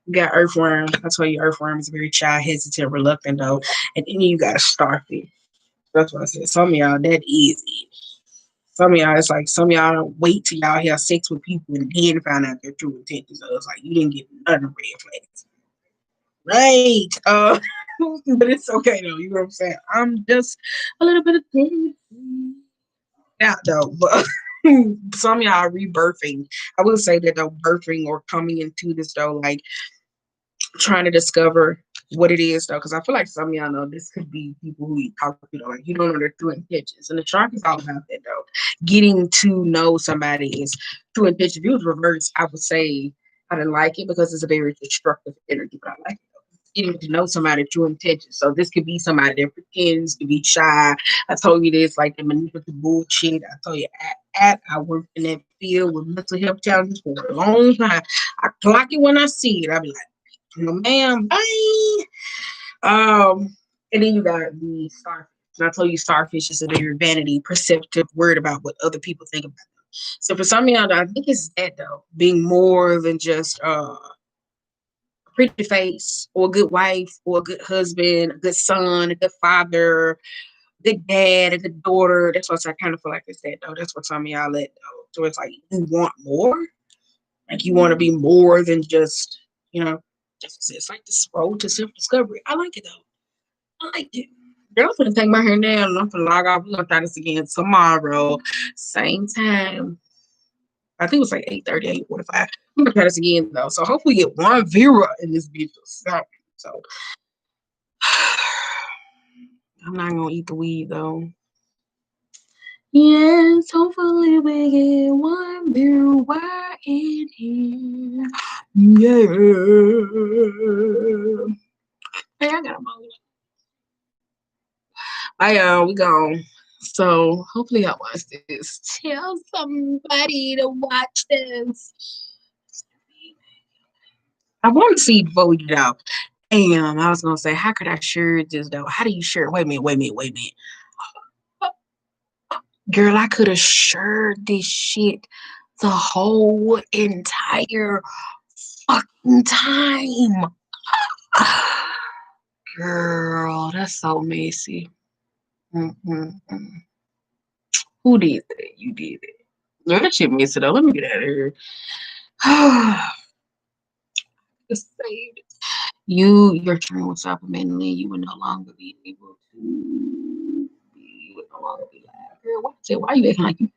Speaker 1: You got earthworm. I told you earthworm is very child hesitant, reluctant though. And then you got a starfish. That's what I said. Some of y'all, that is it. Some of y'all, it's like some of y'all don't wait till y'all have sex with people and then find out their true intentions. So it's like you didn't get none of the red flags. Right. But it's okay though. You know what I'm saying? I'm just a little bit of things out though. But some of y'all are rebirthing. I will say that though, birthing or coming into this though, like trying to discover what it is though, because I feel like some of y'all know this could be people who you talk to, like you don't know their true intentions, and the chart is all about that though. Getting to know somebody is true intention. If it was reversed, I would say I didn't like it because it's a very destructive energy, but I like it. Getting to know somebody's true intentions. So this could be somebody that pretends to be shy. I told you this, like the manipulative bullshit. I told you I worked in that field with mental health challenges for a long time. I clock it when I see it. I be like, no, ma'am, bye. And then you got the starfish. And I told you starfish is a very vanity, perceptive word about what other people think about them. So for some of y'all, I think it's that though, being more than just a pretty face or a good wife or a good husband, a good son, a good father, good dad, a good daughter. That's what I kind of feel like it's that though. That's what some of y'all let though. So it's like you want more. Like you want to be more than just, you know, just it's like this road to self-discovery. I like it though. I like it. Girl, I'm gonna take my hair down and I'm gonna log off. We're gonna try this again tomorrow. Same time. I think it was like 8:30, 8:45. We're gonna try this again though. So hopefully we get one viewer in this video. So I'm not gonna eat the weed though. Yes, hopefully we get one viewer in here. Yeah. Hey, I got a moment. We gone. So hopefully y'all watch this. Tell somebody to watch this. I want to see before we get out. Damn, I was gonna say, how could I share this though? How do you share? Wait a minute. Girl, I could have shared this shit the whole entire fucking time. Girl, that's so messy. Mm-hmm. Who did that? You did it. No, that shit messy though. Let me get out of here. Just saved it. Your train will stop mentally. You will no longer be able to. You will no longer be live. Girl, why you acting like you